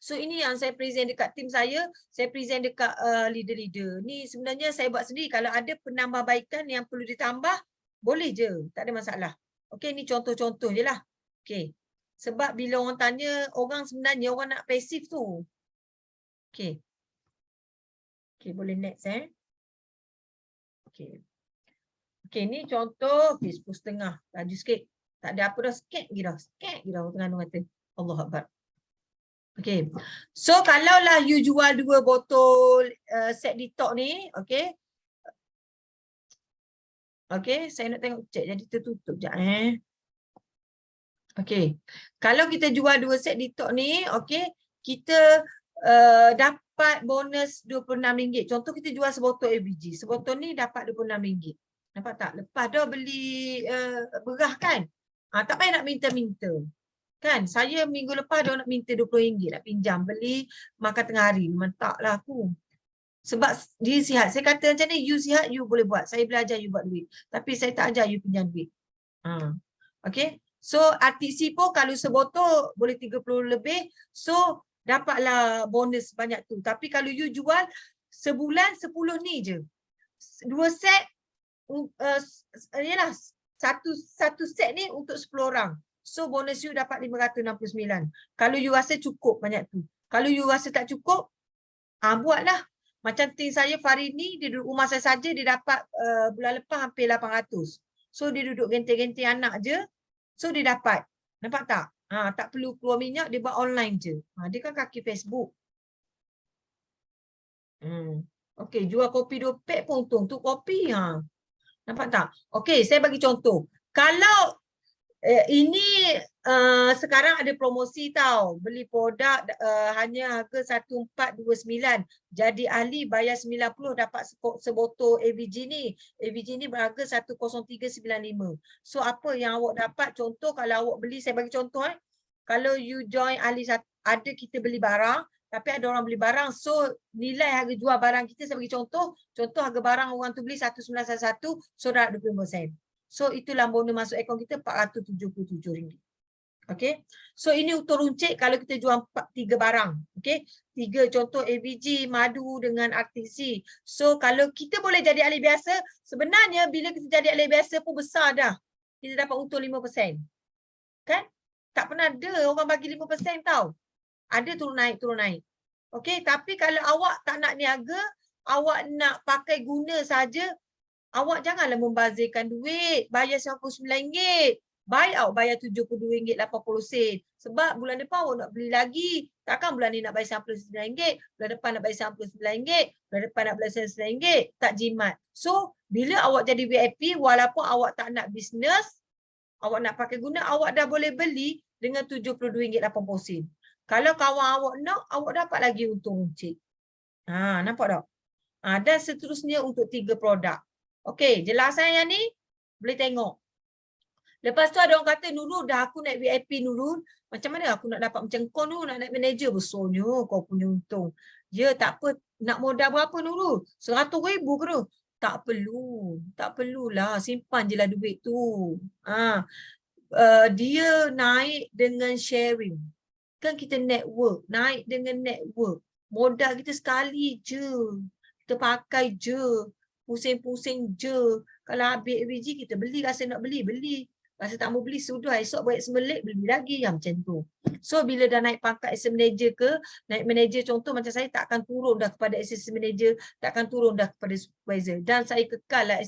So ini yang saya present dekat tim saya present dekat leader-leader. Ni sebenarnya saya buat sendiri. Kalau ada penambahbaikan yang perlu ditambah, boleh je. Tak ada masalah. Okay, ni contoh-contoh je lah. Okay. Sebab bila orang tanya, orang sebenarnya orang nak pasif tu. Okay. Okay, boleh next Okay. Okay, ni contoh. Okay, 10.5. Laju sikit. Tak ada apa dah. Skek lagi dah. Skek lagi dah. Tengah kata. Allah Akbar. Okay. So, kalaulah you jual 2 botol set detox ni. Okay. Okay, saya nak tengok cek jadi tertutup sekejap Okay. Kalau kita jual 2 set detox ni, okay, kita dapat bonus RM26. Contoh kita jual sebotol ABG. Sebotol ni dapat RM26. Nampak tak? Lepas dah beli berah kan? Tak payah nak minta-minta. Kan? Saya minggu lepas dah nak minta RM20 nak pinjam. Beli makan tengah hari. Memang taklah aku. Sebab dia sihat. Saya kata macam ni, you sihat, you boleh buat. Saya belajar you buat duit. Tapi saya tak ajar you pinjam duit. Okay? So, RTC pun kalau sebotol boleh 30 lebih. So, dapatlah bonus banyak tu. Tapi kalau you jual sebulan 10 ni je. 2 set, yalah, satu set ni untuk 10 orang. So, bonus you dapat 569. Kalau you rasa cukup banyak tu. Kalau you rasa tak cukup, buatlah. Macam tim saya Farid ni, dia duduk rumah saya saja, dia dapat bulan lepas hampir 800. So, dia duduk genting-genting anak je. So, dia dapat. Nampak tak? Tak perlu keluar minyak, dia buat online je. Dia kan kaki Facebook. Okey, jual kopi 2 pack pun untung. Tu kopi. Nampak tak? Okey, saya bagi contoh. Kalau ini sekarang ada promosi tau. Beli produk hanya harga 1429. Jadi ahli bayar 90 dapat sebotol AVG ni. AVG ni berharga 10395. So apa yang awak dapat? Contoh kalau awak beli, saya bagi contoh kalau you join ahli, ada kita beli barang, tapi ada orang beli barang. So nilai harga jual barang kita, saya bagi contoh harga barang orang tu beli 1911, so dah 20%. So itulah bonus masuk akaun kita RM477. Okay. So ini untuk runcit kalau kita jual 3 barang. Okay. 3 contoh ABG, madu dengan RTC. So kalau kita boleh jadi ahli biasa, sebenarnya bila kita jadi ahli biasa pun besar dah. Kita dapat untung 5%. Kan? Tak pernah ada orang bagi 5% tau. Ada turun naik. Okay. Tapi kalau awak tak nak niaga, awak nak pakai guna saja, Awak janganlah membazirkan duit. Bayar RM99. Buy out bayar RM72.80. Sebab bulan depan awak nak beli lagi. Takkan bulan ni nak bayar RM99. Bulan depan nak bayar RM99. Bulan depan nak bayar RM99. Tak jimat. So, bila awak jadi VIP, walaupun awak tak nak bisnes, awak nak pakai guna, awak dah boleh beli dengan RM72.80. Kalau kawan awak nak, awak dapat lagi untung runcit. Nampak tak? Dan seterusnya untuk 3 produk. Okey, jelas yang ni? Boleh tengok. Lepas tu ada orang kata, Nurul, dah aku naik VIP Nurul. Macam mana aku nak dapat macam kau Nurul, nak naik manager? Besarnya kau punya untung. Ya, tak apa. Nak modal berapa Nurul? RM100,000 ke tu? Tak perlu. Tak perlulah. Simpan je lah duit tu. Dia naik dengan sharing. Kan kita network. Naik dengan network. Modal kita sekali je. Kita pakai je. Pusing-pusing je. Kalau habis biji kita beli. Rasa nak beli, beli. Rasa tak mau beli, sudah. Esok buat semelik, beli lagi. Macam tu. So, bila dah naik pangkat assistant manager ke, naik manager contoh macam saya tak akan turun dah kepada assistant manager, tak akan turun dah kepada supervisor. Dan saya kekal lah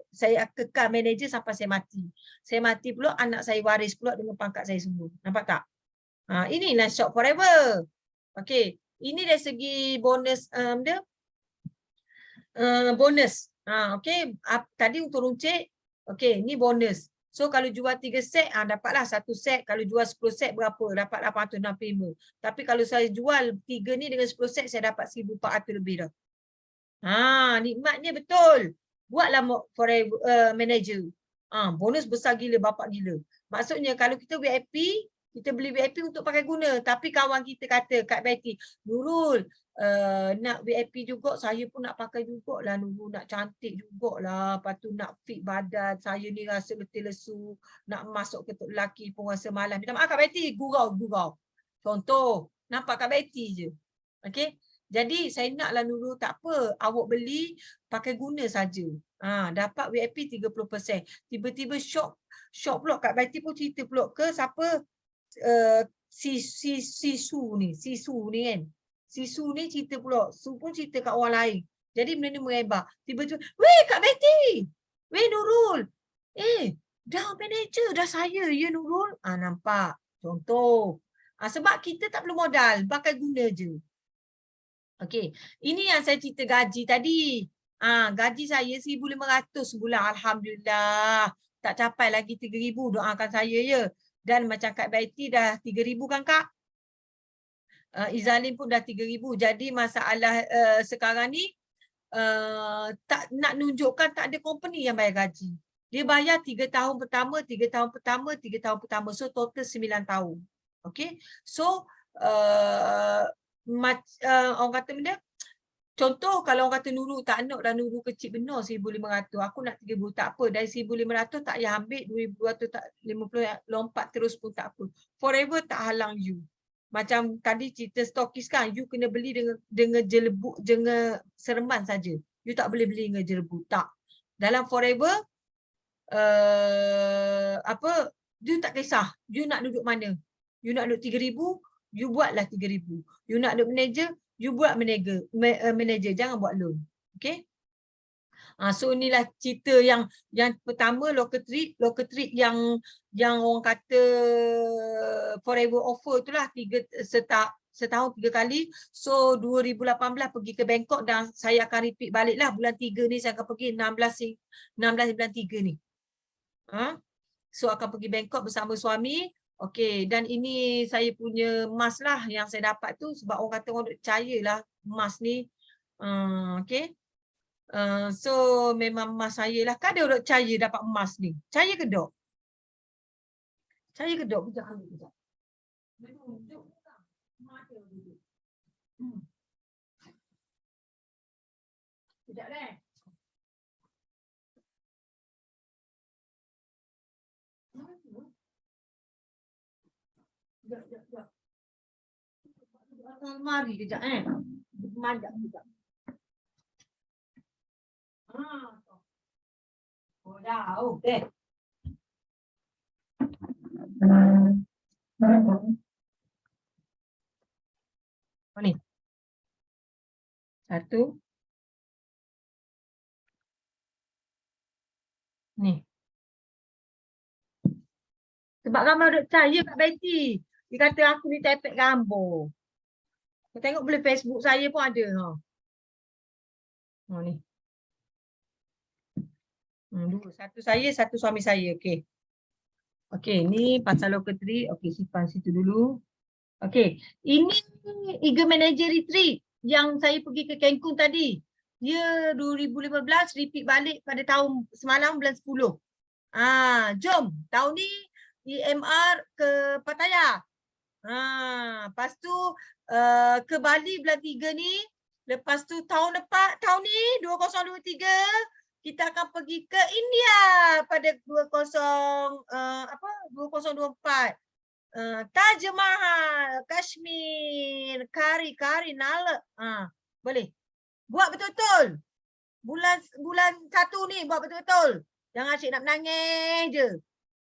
saya kekal manager sampai saya mati. Saya mati pula, anak saya waris pula dengan pangkat saya semua. Nampak tak? Inilah Shop Forever. Okey. Ini dari segi bonus dia. Bonus. Okey. Tadi untuk runcit. Okey, ni bonus. So kalau jual 3 set, dapatlah 1 set. Kalau jual 10 set berapa? Dapat 865. Tapi kalau saya jual 3 ni dengan 10 set, saya dapat 1400 lebih dah. Nikmatnya betul. Buatlah forever manager. Bonus besar gila, bapak gila. Maksudnya kalau kita VIP, kita beli VIP untuk pakai guna. Tapi kawan kita kata, Kak Betty, Nurul, nak VIP juga, saya pun nak pakai jugalah Nurul, nak cantik jugalah. Lepas tu nak fit badan, saya ni rasa letih lesu, nak masuk ke lelaki pun rasa malas. Minta maaf Kak Betty, gurau. Contoh, nampak Kak Betty je. Okay? Jadi saya naklah Nurul, tak apa, awak beli pakai guna saja. Dapat VIP 30%. Tiba-tiba shock pula Kak Betty pun cerita pula ke siapa? Sisu ni kan. Sisu ni cerita pula. Su pun cerita kat orang lain. Jadi benda ni merebak. Tiba-tiba, weh Kak Betty. Weh Nurul. Dah manager dah saya ya Nurul. Nampak. Contoh. Sebab kita tak perlu modal. Pakai guna je. Okey. Ini yang saya cerita gaji tadi. Gaji saya 1,500 sebulan. Alhamdulillah. Tak capai lagi 3,000. Doakan saya ya. Dan macam Kak Betty dah 3,000 kan Kak? Izalin pun dah 3,000. Jadi masalah sekarang ni tak nak nunjukkan tak ada company yang bayar gaji. Dia bayar 3 tahun pertama, 3 tahun pertama, 3 tahun pertama. So total 9 tahun. Okay. So orang kata benda, contoh kalau orang kata Nurul tak nak dah, Nurul kecil benar 1,500. Aku nak 3,000 tak apa. Dari 1,500 tak payah ambil, 2,250 lompat terus pun tak apa. Forever tak halang you. Macam tadi cerita stokis kan, you kena beli dengan jelebuk, dengan seremban saja. You tak boleh beli dengan jelebuk. Tak. Dalam forever you tak kisah. You nak duduk mana? You nak duduk 3,000, you buatlah 3,000. You nak duduk manager, you buat manager, jangan buat loan. Okay? So inilah cerita yang pertama, local treat yang orang kata forever offer itulah setahun 3 kali. So 2018 pergi ke Bangkok dan saya akan repeat baliklah bulan 3 ni, saya akan pergi 16 bulan 3 ni. So akan pergi Bangkok bersama suami. Okey, dan ini saya punya emas lah yang saya dapat tu, sebab orang kata orang percayalah emas ni. Okey. So memang emas saya lah. Kan ada orang percaya dapat emas ni. Percaya ke dok? Percaya ke dok? Kejap. Sekejap dah. Sekejap. Almari kejap Manjak juga. Dah. Okey. Ni. 1. Ni. Sebab ramai duk percaya kat Betty. Dia kata aku ni tepek gambar. Kau tengok boleh Facebook saya pun ada. Ha ni. Dua. Satu saya, satu suami saya. Okey. Okey, ni pasal local tree. Okey, simpan situ dulu. Okey, ini Eagle Manager Retreat yang saya pergi ke Cancun tadi. Dia 2015 repeat balik pada tahun semalam bulan 10. Jom. Tahun ni EMR ke Pattaya. Lepas tu ke Bali bulan 3 ni. Lepas tu tahun ni 2023 kita akan pergi ke India pada 2024. Taj Mahal, Kashmir, Kari Nala. Boleh. Buat betul-betul. Bulan 1 ni buat betul-betul. Jangan asyik nak menangis je.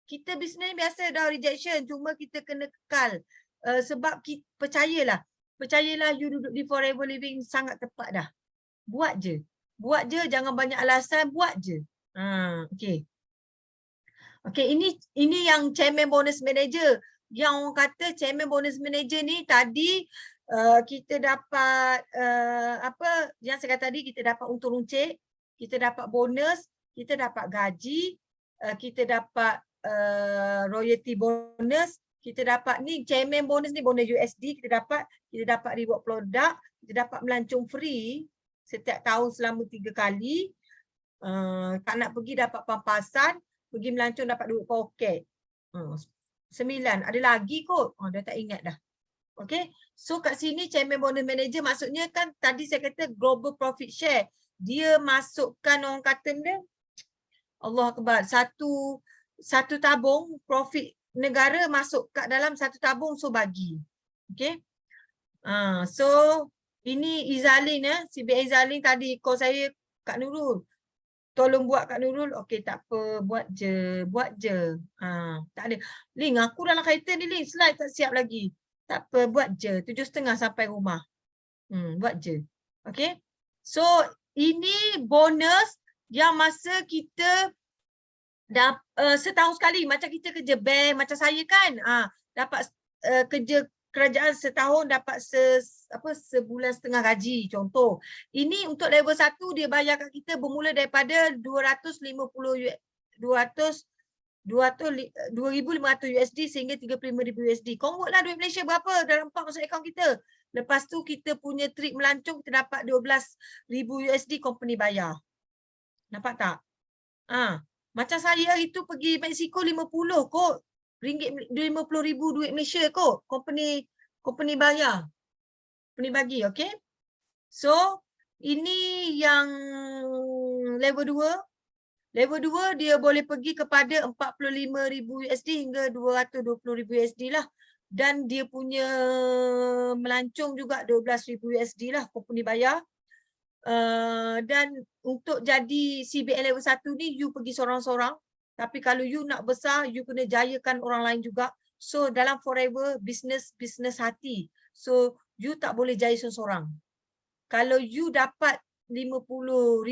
Kita bisnes biasa dah rejection, cuma kita kena kekal. Sebab percayalah you duduk di Forever Living sangat tepat dah. Buat je. Buat je, jangan banyak alasan, buat je. Okey. Okey, ini yang chairman bonus manager. Yang orang kata chairman bonus manager ni tadi kita dapat yang saya kata tadi, kita dapat untung runcit, kita dapat bonus, kita dapat gaji, kita dapat royalty bonus, kita dapat ni chairman bonus ni bonus USD kita dapat reward produk, kita dapat melancong free setiap tahun selama 3 kali. Tak nak pergi dapat pampasan, pergi melancong dapat duit poket. 9. Ada lagi kot. Dah tak ingat dah. Okay. So kat sini chairman bonus manager maksudnya kan tadi saya kata global profit share. Dia masukkan orang kata dia Allah Akbar. Satu tabung profit negara masuk kat dalam satu tabung so bagi. Okay. So ini Izalin CBA Izalin tadi call saya Kak Nurul. Tolong buat Kak Nurul. Okey tak apa, buat je. Tak ada. Link aku dalam kereta ni Link, slide tak siap lagi. Tak apa, buat je. 7.30 sampai rumah. Buat je. Okey. So ini bonus yang masa kita setahun sekali macam kita kerja bank macam saya kan. Dapat kerja kerajaan setahun dapat sebulan setengah gaji contoh. Ini untuk level 1 dia bayar kat kita bermula daripada 2,500 USD sehingga 35,000 USD. Convert lah duit Malaysia berapa dalam masuk akaun kita. Lepas tu kita punya trip melancong kita dapat 12,000 USD company bayar. Nampak tak? Macam saya itu pergi Mexico 50 kot. Ringgit 50,000 duit Malaysia kot. Company bayar. Company bagi, okey? So, ini yang level 2. Level 2 dia boleh pergi kepada 45,000 USD hingga 220,000 USD lah. Dan dia punya melancong juga 12,000 USD lah company bayar. Dan untuk jadi CBN level 1 ni you pergi seorang-seorang. Tapi kalau you nak besar, you kena jayakan orang lain juga. So dalam Forever business hati. So you tak boleh jaya seorang-seorang. Kalau you dapat 50,000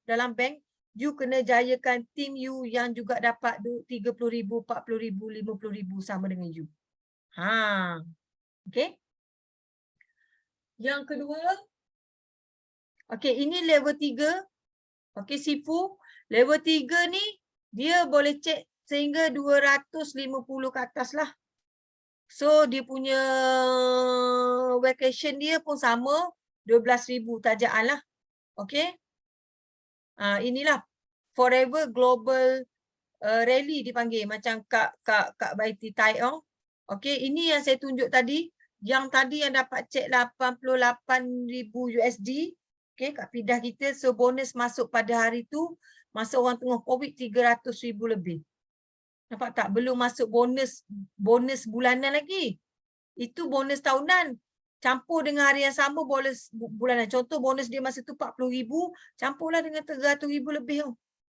dalam bank, you kena jayakan team you yang juga dapat 30,000, 40,000, 50,000 sama dengan you. Okay. Yang kedua, okay, ini level 3. Okay, Sifu. Level 3 ni, dia boleh cek sehingga 250 ke atas lah. So, dia punya vacation dia pun sama, 12,000 tajaan lah. Okay. Inilah Forever Global Rally dipanggil. Macam Kak Baiti Tai Ong. Okay, ini yang saya tunjuk tadi. Yang tadi yang dapat cek 88,000 USD. Okay, kat pidah kita. So, bonus masuk pada hari tu. Masa orang tengah COVID 300,000 lebih. Nampak tak? Belum masuk bonus bulanan lagi. Itu bonus tahunan. Campur dengan hari yang sama bonus bulanan. Contoh bonus dia masa tu 40,000. Campurlah dengan 300,000 lebih.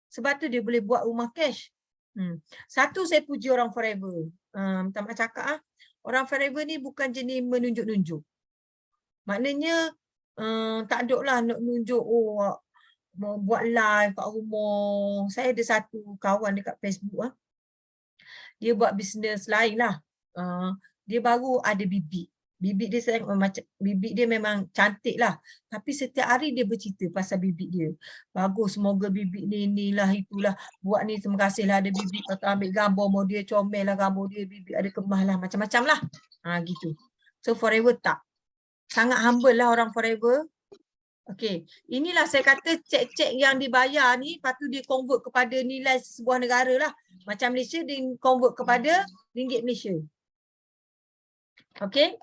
Sebab tu dia boleh buat rumah cash. Satu saya puji orang Forever. Minta maaf cakap. Orang Forever ni bukan jenis menunjuk-nunjuk. Maknanya tak ada lah nak menunjuk. buat live kat rumah. Saya ada satu kawan dekat Facebook dia buat bisnes lain lah. Dia baru ada bibik. Bibik dia macam bibik dia memang cantik lah. Tapi setiap hari dia bercerita pasal bibik dia. Bagus, semoga bibik ni inilah itulah. Buat ni terima kasih lah ada bibik. Kata ambil gambar mau dia, comel lah gambar dia, bibik ada kemah lah, macam-macam lah. Gitu. So forever tak. Sangat humble lah orang forever. Okey, inilah saya kata cek-cek yang dibayar ni patut dia convert kepada nilai sebuah negara lah. Macam Malaysia dia convert kepada ringgit Malaysia. Okey.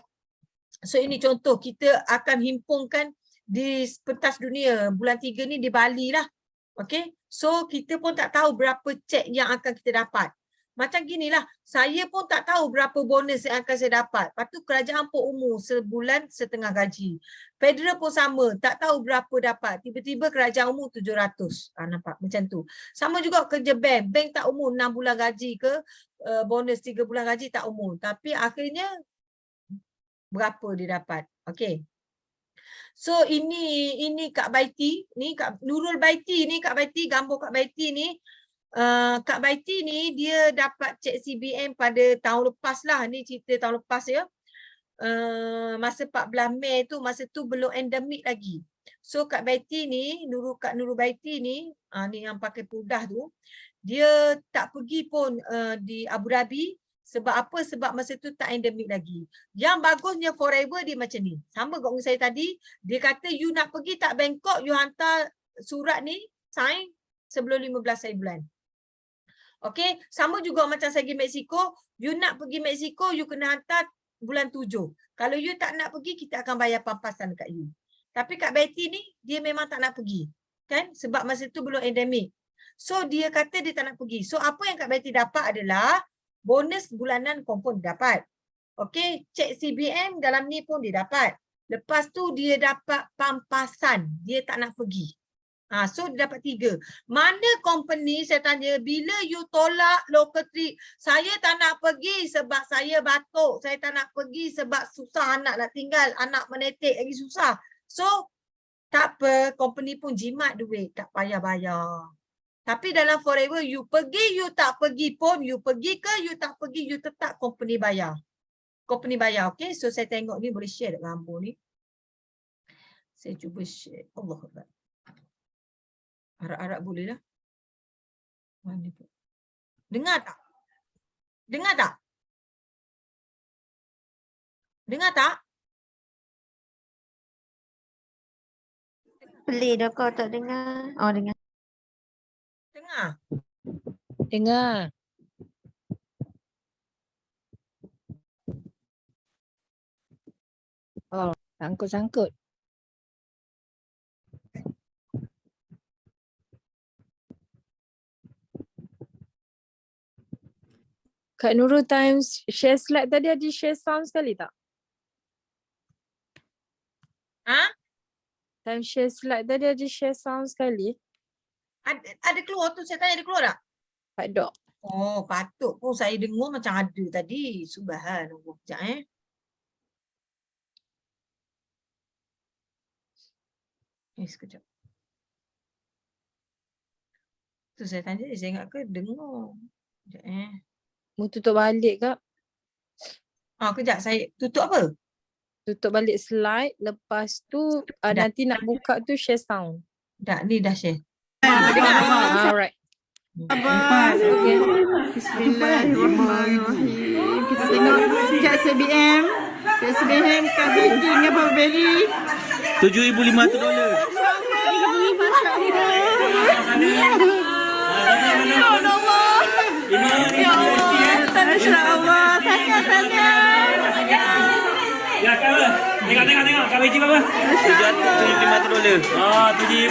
So ini contoh kita akan himpunkan di pentas dunia bulan 3 ni di Bali lah. Okey. So kita pun tak tahu berapa cek yang akan kita dapat. Macam ginilah, saya pun tak tahu berapa bonus yang akan saya dapat. Lepas tu kerajaan pun umur sebulan setengah gaji. Federal pun sama, tak tahu berapa dapat. Tiba-tiba kerajaan umur 700. Nampak macam tu. Sama juga kerja bank. Bank tak umur 6 bulan gaji ke bonus 3 bulan gaji tak umur. Tapi akhirnya berapa dia dapat. Okey. So ini Kak Baiti, ni Kak Nurul Baiti ni, Kak Baiti, gambar Kak Baiti ni. Kak Baiti ni dia dapat cek CBM pada tahun lepas lah. Ni cerita tahun lepas ya. Masa 14 Mei tu, masa tu belum endemik lagi. So Kak Baiti ni, Kak Nurul Baiti ni, ni yang pakai pudah tu, dia tak pergi pun di Abu Dhabi. Sebab apa? Sebab masa tu tak endemik lagi. Yang bagusnya forever dia macam ni. Sama dengan saya tadi, dia kata you nak pergi tak Bangkok, you hantar surat ni, sign sebelum 15 hari bulan. Okey, sama juga macam saya pergi Mexico, you nak pergi Mexico, you kena hantar bulan 7. Kalau you tak nak pergi, kita akan bayar pampasan dekat you. Tapi Kak Betty ni, dia memang tak nak pergi. Kan? Sebab masa tu belum endemik. So, dia kata dia tak nak pergi. So, apa yang Kak Betty dapat adalah bonus bulanan confirm dapat. Okey, cek CBM dalam ni pun dia dapat. Lepas tu dia dapat pampasan. Dia tak nak pergi. So dia dapat 3. Mana company saya tanya, bila you tolak local trip, saya tak nak pergi sebab saya batuk, saya tak nak pergi sebab susah anak nak tinggal, anak menetek lagi susah. So tak apa, company pun jimat duit, tak payah bayar. Tapi dalam forever, you pergi, you tak pergi pun, you pergi ke, you tak pergi, you tetap company bayar. Company bayar, okay? So saya tengok ni, boleh share gambar ni. Saya cuba share. Allahuakbar. Harap-harap boleh lah. Mana tu? Dengar tak? Dengar tak? Dengar tak? Play dah kau tak dengar. Oh, dengar. Dengar. Dengar. Oh, sangkut-sangkut. Kak Nurul times share slide tadi ada share sound sekali tak? Time share slide tadi ada share sound sekali? Ada keluar tu, saya tanya ada keluar tak? Tak ada. Oh, patut pun saya dengar macam ada tadi. Subhanallah. Sekejap sekejap. Tu saya tanya, saya ingat ke dengar. Sekejap Mu tutup balik Kak. Kejap, saya tutup apa? Tutup balik slide. Lepas tu nanti nak buka tu share sound. Dah, ni dah share. Alright. Okay. Bismillahirrahmanirrahim. Kita tengok cek CBM. Cek CBM Kak Betty dengan Abang Berry. $7,500. Masya Allah. Tanya. Ya, tengok. Kak Betty berapa? $7,500. $7,000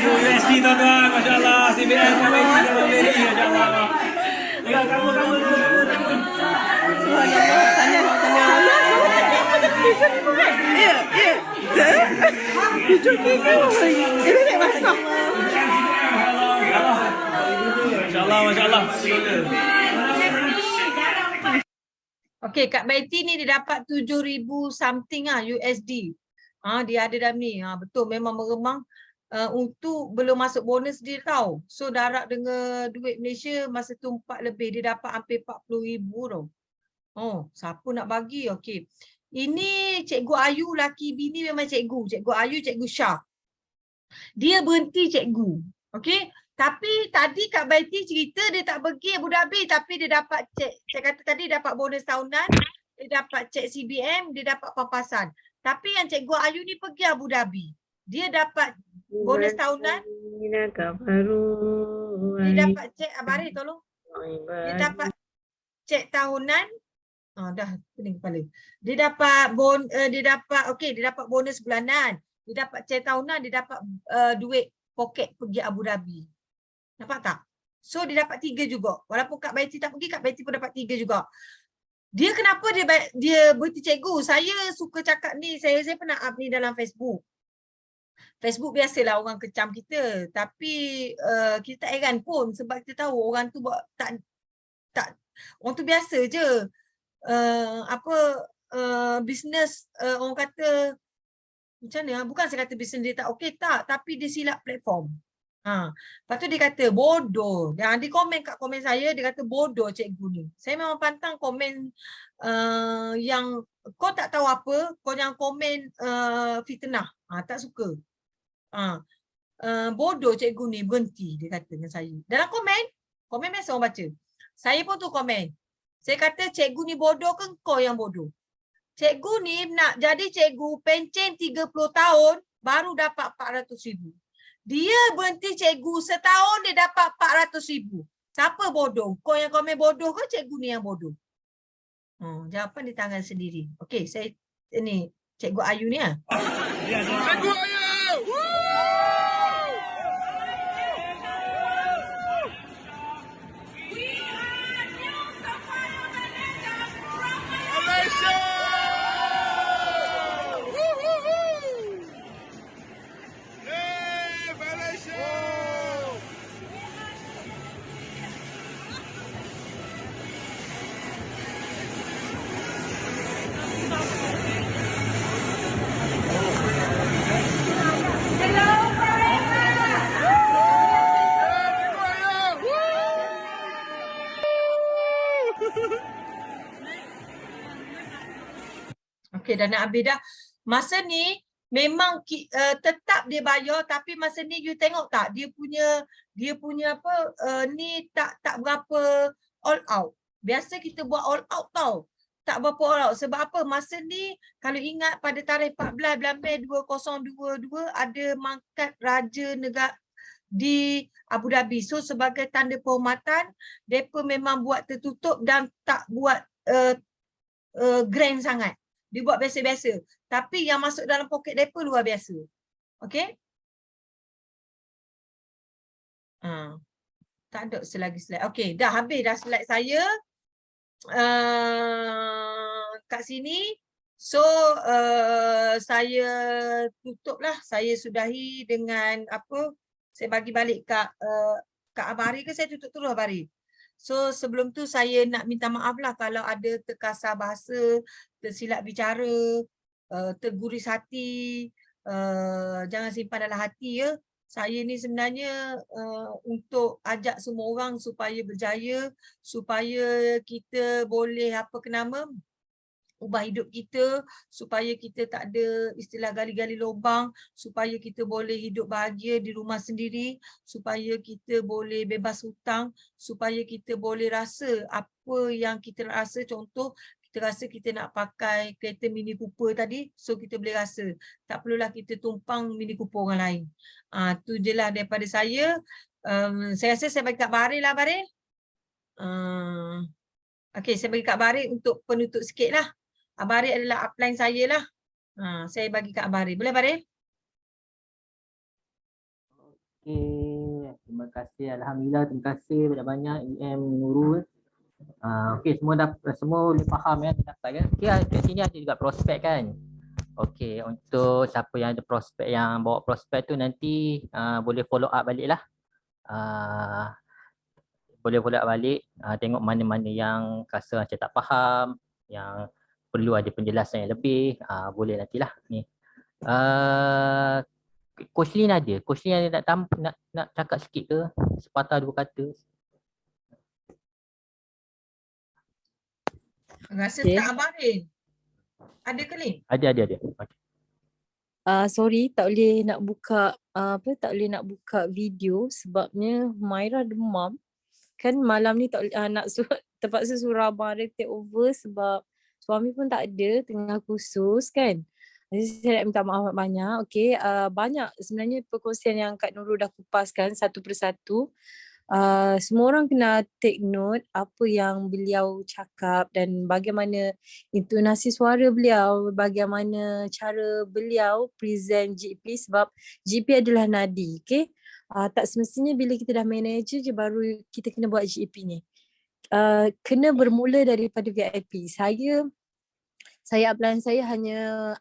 USD tuan-tuan. Masya Allah. CBM Kak Betty dan Abang Berry. Masya Allah. Tengok kamu. Tanya. Ya. Ini basah. Masya Allah. Okey, Kak Betty ni dia dapat 7,000 something USD. Dia ada dalam ni. Betul, memang meremang. untuk belum masuk bonus dia tahu. So darab dengan duit Malaysia masa tu 4 lebih, dia dapat hampir 40,000 tau. Oh, siapa nak bagi? Okey. Ini Cikgu Ayu laki bini memang cikgu. Cikgu Ayu, Cikgu Syah. Dia berhenti cikgu. Okey. Tapi tadi Kak Baiti cerita dia tak pergi Abu Dhabi tapi dia dapat cek. Saya kata tadi dapat bonus tahunan, dia dapat cek CBM, dia dapat papasan. Tapi yang Cikgu Ayu ni pergi Abu Dhabi. Dia dapat bonus tahunan. Dia dapat cek Abari tolong. Dia dapat cek tahunan. Dah pening kepala. Dia dapat dia dapat bonus bulanan. Dia dapat cek tahunan, dia dapat duit poket pergi Abu Dhabi. Nampak tak? So dia dapat 3 juga. Walaupun Kak Baiti tak pergi, Kak Baiti pun dapat 3 juga. Dia kenapa dia berhenti cikgu? Saya suka cakap ni, saya pernah up ni dalam Facebook. Facebook biasalah orang kecam kita, tapi kita tak heran pun sebab kita tahu orang tu buat tak orang tu biasa je. Bisnes orang kata macam mana? Bukan saya kata bisnes dia tak okey tak, tapi dia silap platform. Lepas tu dia kata bodoh. Dia komen kat komen saya, dia kata bodoh cikgu ni. Saya memang pantang komen yang kau tak tahu apa, kau jangan komen fitnah. Tak suka. Bodoh cikgu ni, berhenti dia kata dengan saya. Dalam komen biasa orang baca. Saya pun tu komen. Saya kata cikgu ni bodoh ke kau yang bodoh? Cikgu ni nak jadi cikgu pencen 30 tahun baru dapat 400,000. Dia berhenti cikgu setahun dia dapat 400,000. Siapa bodoh? Kau yang komen bodoh ke cikgu ni yang bodoh? Jawapan di tangan sendiri. Okey, saya ni Cikgu Ayu ni Cikgu Ayu! Okey, dah nak habis dah. Masa ni memang tetap dia bayar tapi masa ni you tengok tak dia punya apa ni tak berapa all out. Biasa kita buat all out tau. Tak berapa all out. Sebab apa? Masa ni kalau ingat pada tarikh 14 bulan Mei 2022 ada mangkat Raja Negara di Abu Dhabi. So sebagai tanda penghormatan, mereka memang buat tertutup dan tak buat grand sangat. Dia buat biasa-biasa. Tapi yang masuk dalam poket mereka luar biasa. Okey? Tak ada selagi slide. Okey, dah habis dah slide saya. Kat sini. So, saya tutuplah. Saya sudahi dengan apa? Saya bagi balik kat Abari ke saya tutup dulu Abari? So sebelum tu saya nak minta maaf lah kalau ada terkasar bahasa, tersilap bicara, terguris hati, jangan simpan dalam hati ya. Saya ni sebenarnya untuk ajak semua orang supaya berjaya, supaya kita boleh ubah hidup kita, supaya kita tak ada istilah gali-gali lubang, supaya kita boleh hidup bahagia di rumah sendiri, supaya kita boleh bebas hutang, supaya kita boleh rasa apa yang kita rasa. Contoh, kita rasa kita nak pakai kereta Mini Cooper tadi, so kita boleh rasa. Tak perlulah kita tumpang Mini Cooper orang lain. Tu je lah daripada saya. Saya rasa saya bagi Kak Baril lah, Baril. Okey, saya bagi Kak Baril untuk penutup sikit lah. Abari adalah upline saya lah. Saya bagi Kak Abari. Boleh Abari? Okey, terima kasih. Alhamdulillah, terima kasih banyak-banyak IM Nurul. Okey, semua boleh faham ya. Okey, kat sini ada juga prospek kan. Okey, untuk siapa yang ada prospek, yang bawa prospek tu nanti boleh follow up balik lah. Boleh follow up balik, tengok mana-mana yang rasa macam tak faham, yang perlu ada penjelasan yang lebih, boleh nantilah ni. Coach Lin ada. Coach Lin ada nak cakap sikit ke? Sepatah dua kata. Rasa Okay. tak Abang Rin? Ada ke Lin? Ada. Okay. Sorry, tak boleh nak buka tak boleh nak buka video sebabnya Maira demam. Kan malam ni tak boleh terpaksa suruh Abang Arif take over sebab suami pun tak ada, tengah kursus kan. Jadi saya nak minta maaf banyak. Okay, banyak sebenarnya perkongsian yang Kak Nurul dah kupaskan satu persatu. Semua orang kena take note apa yang beliau cakap dan bagaimana intonasi suara beliau, bagaimana cara beliau present GP sebab GP adalah nadi, okay? Tak semestinya bila kita dah manager je baru kita kena buat GP ni. Kena bermula daripada VIP. Saya upline saya hanya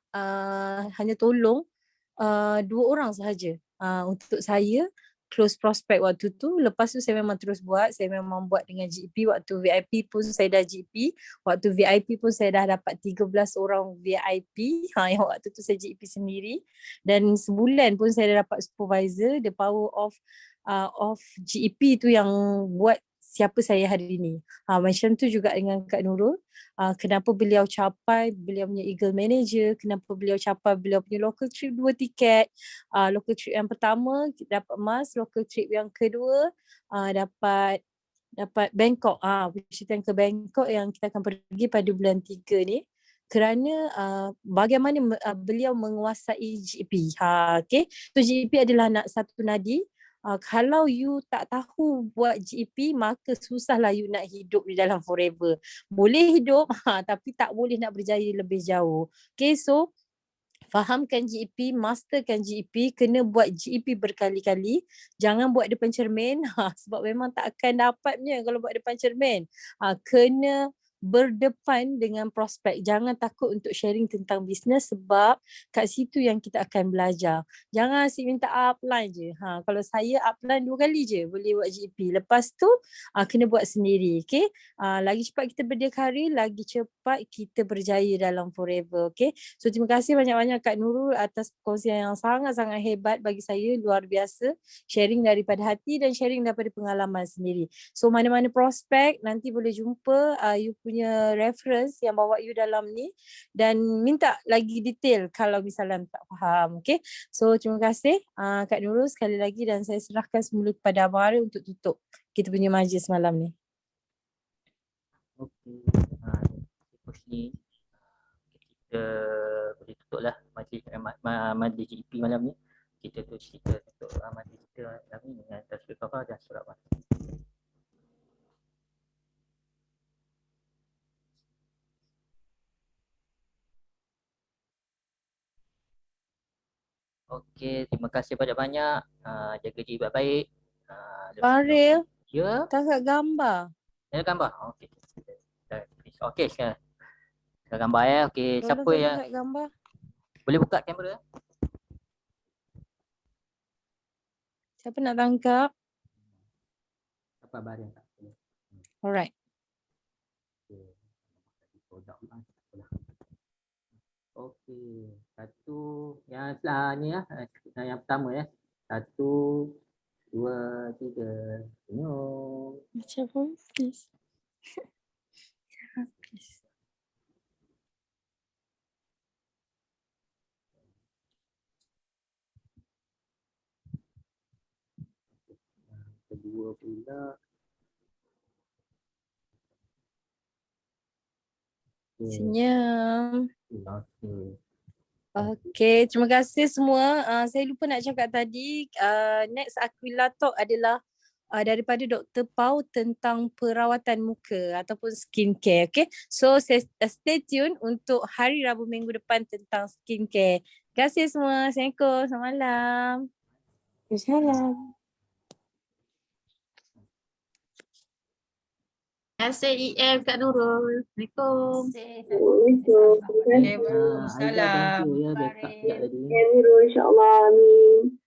tolong 2 orang sahaja untuk saya close prospect waktu tu. Lepas tu saya memang terus buat, saya memang buat dengan GP. Waktu VIP pun saya dah GP, waktu VIP pun saya dah dapat 13 orang VIP yang waktu tu saya GP sendiri, dan sebulan pun saya dah dapat supervisor. The power of GP tu yang buat siapa saya hari ni. Macam tu juga dengan Kak Nurul. Kenapa beliau capai, beliau punya Eagle Manager, kenapa beliau capai beliau punya local trip 2 tiket. Local trip yang pertama dapat emas, local trip yang kedua dapat Bangkok. Kita ke Bangkok yang kita akan pergi pada bulan 3 ni. Kerana bagaimana beliau menguasai GP. Okay. So GP adalah satu nadi. Kalau you tak tahu buat GP, maka susahlah you nak hidup di dalam forever. Boleh hidup tapi tak boleh nak berjaya lebih jauh. Okay, so fahamkan GP, masterkan GP, kena buat GP berkali-kali. Jangan buat depan cermin sebab memang tak akan dapatnya kalau buat depan cermin. Kena berdepan dengan prospek. Jangan takut untuk sharing tentang bisnes sebab kat situ yang kita akan belajar. Jangan asyik minta upline je. Kalau saya upline 2 kali je boleh buat GP. Lepas tu kena buat sendiri. Okay? Lagi cepat kita berdikari, lagi cepat kita berjaya dalam forever. Okay? So terima kasih banyak-banyak Kak Nurul atas perkongsian yang sangat-sangat hebat bagi saya. Luar biasa. Sharing daripada hati dan sharing daripada pengalaman sendiri. So mana-mana prospek nanti boleh jumpa you punya reference yang bawa you dalam ni dan minta lagi detail kalau misalnya tak faham. Okay. So terima kasih Kak Nurul sekali lagi dan saya serahkan semula kepada Abang Arif untuk tutup kita punya majlis malam ni. Okey. Coach ni kita boleh tutup lah majlis GP malam ni. Kita tu cerita untuk majlis kita malam ni dengan tasbih kafar dan surat Fatihah. Okey, terima kasih banyak-banyak. Jaga diri baik-baik. Abang Arif, Ya, kakak gambar. ada gambar. Okey. Okey, sekarang gambar ya. Okey, siapa Tolong yang kakak gambar. boleh buka kamera? Siapa nak tangkap? Apa barang tak? Alright. Okey, satu yang ni yang pertama ya. 1, 2, 3. Senyum. Macam pun please. Please. Kedua pula. Senyum. Okey. Okay, terima kasih semua. Saya lupa nak cakap tadi, next Aquila Talk adalah daripada Dr. Pau tentang perawatan muka ataupun skincare. Okay, so stay tune untuk hari Rabu minggu depan tentang skincare. Terima kasih semua. Assalamualaikum. Selamat malam. Assalamualaikum. Terima kasih EM Kak Nurul. Assalamualaikum. Waalaikumsalam. Aida bantu ya backup sekejap tadi. InsyaAllah. Amin.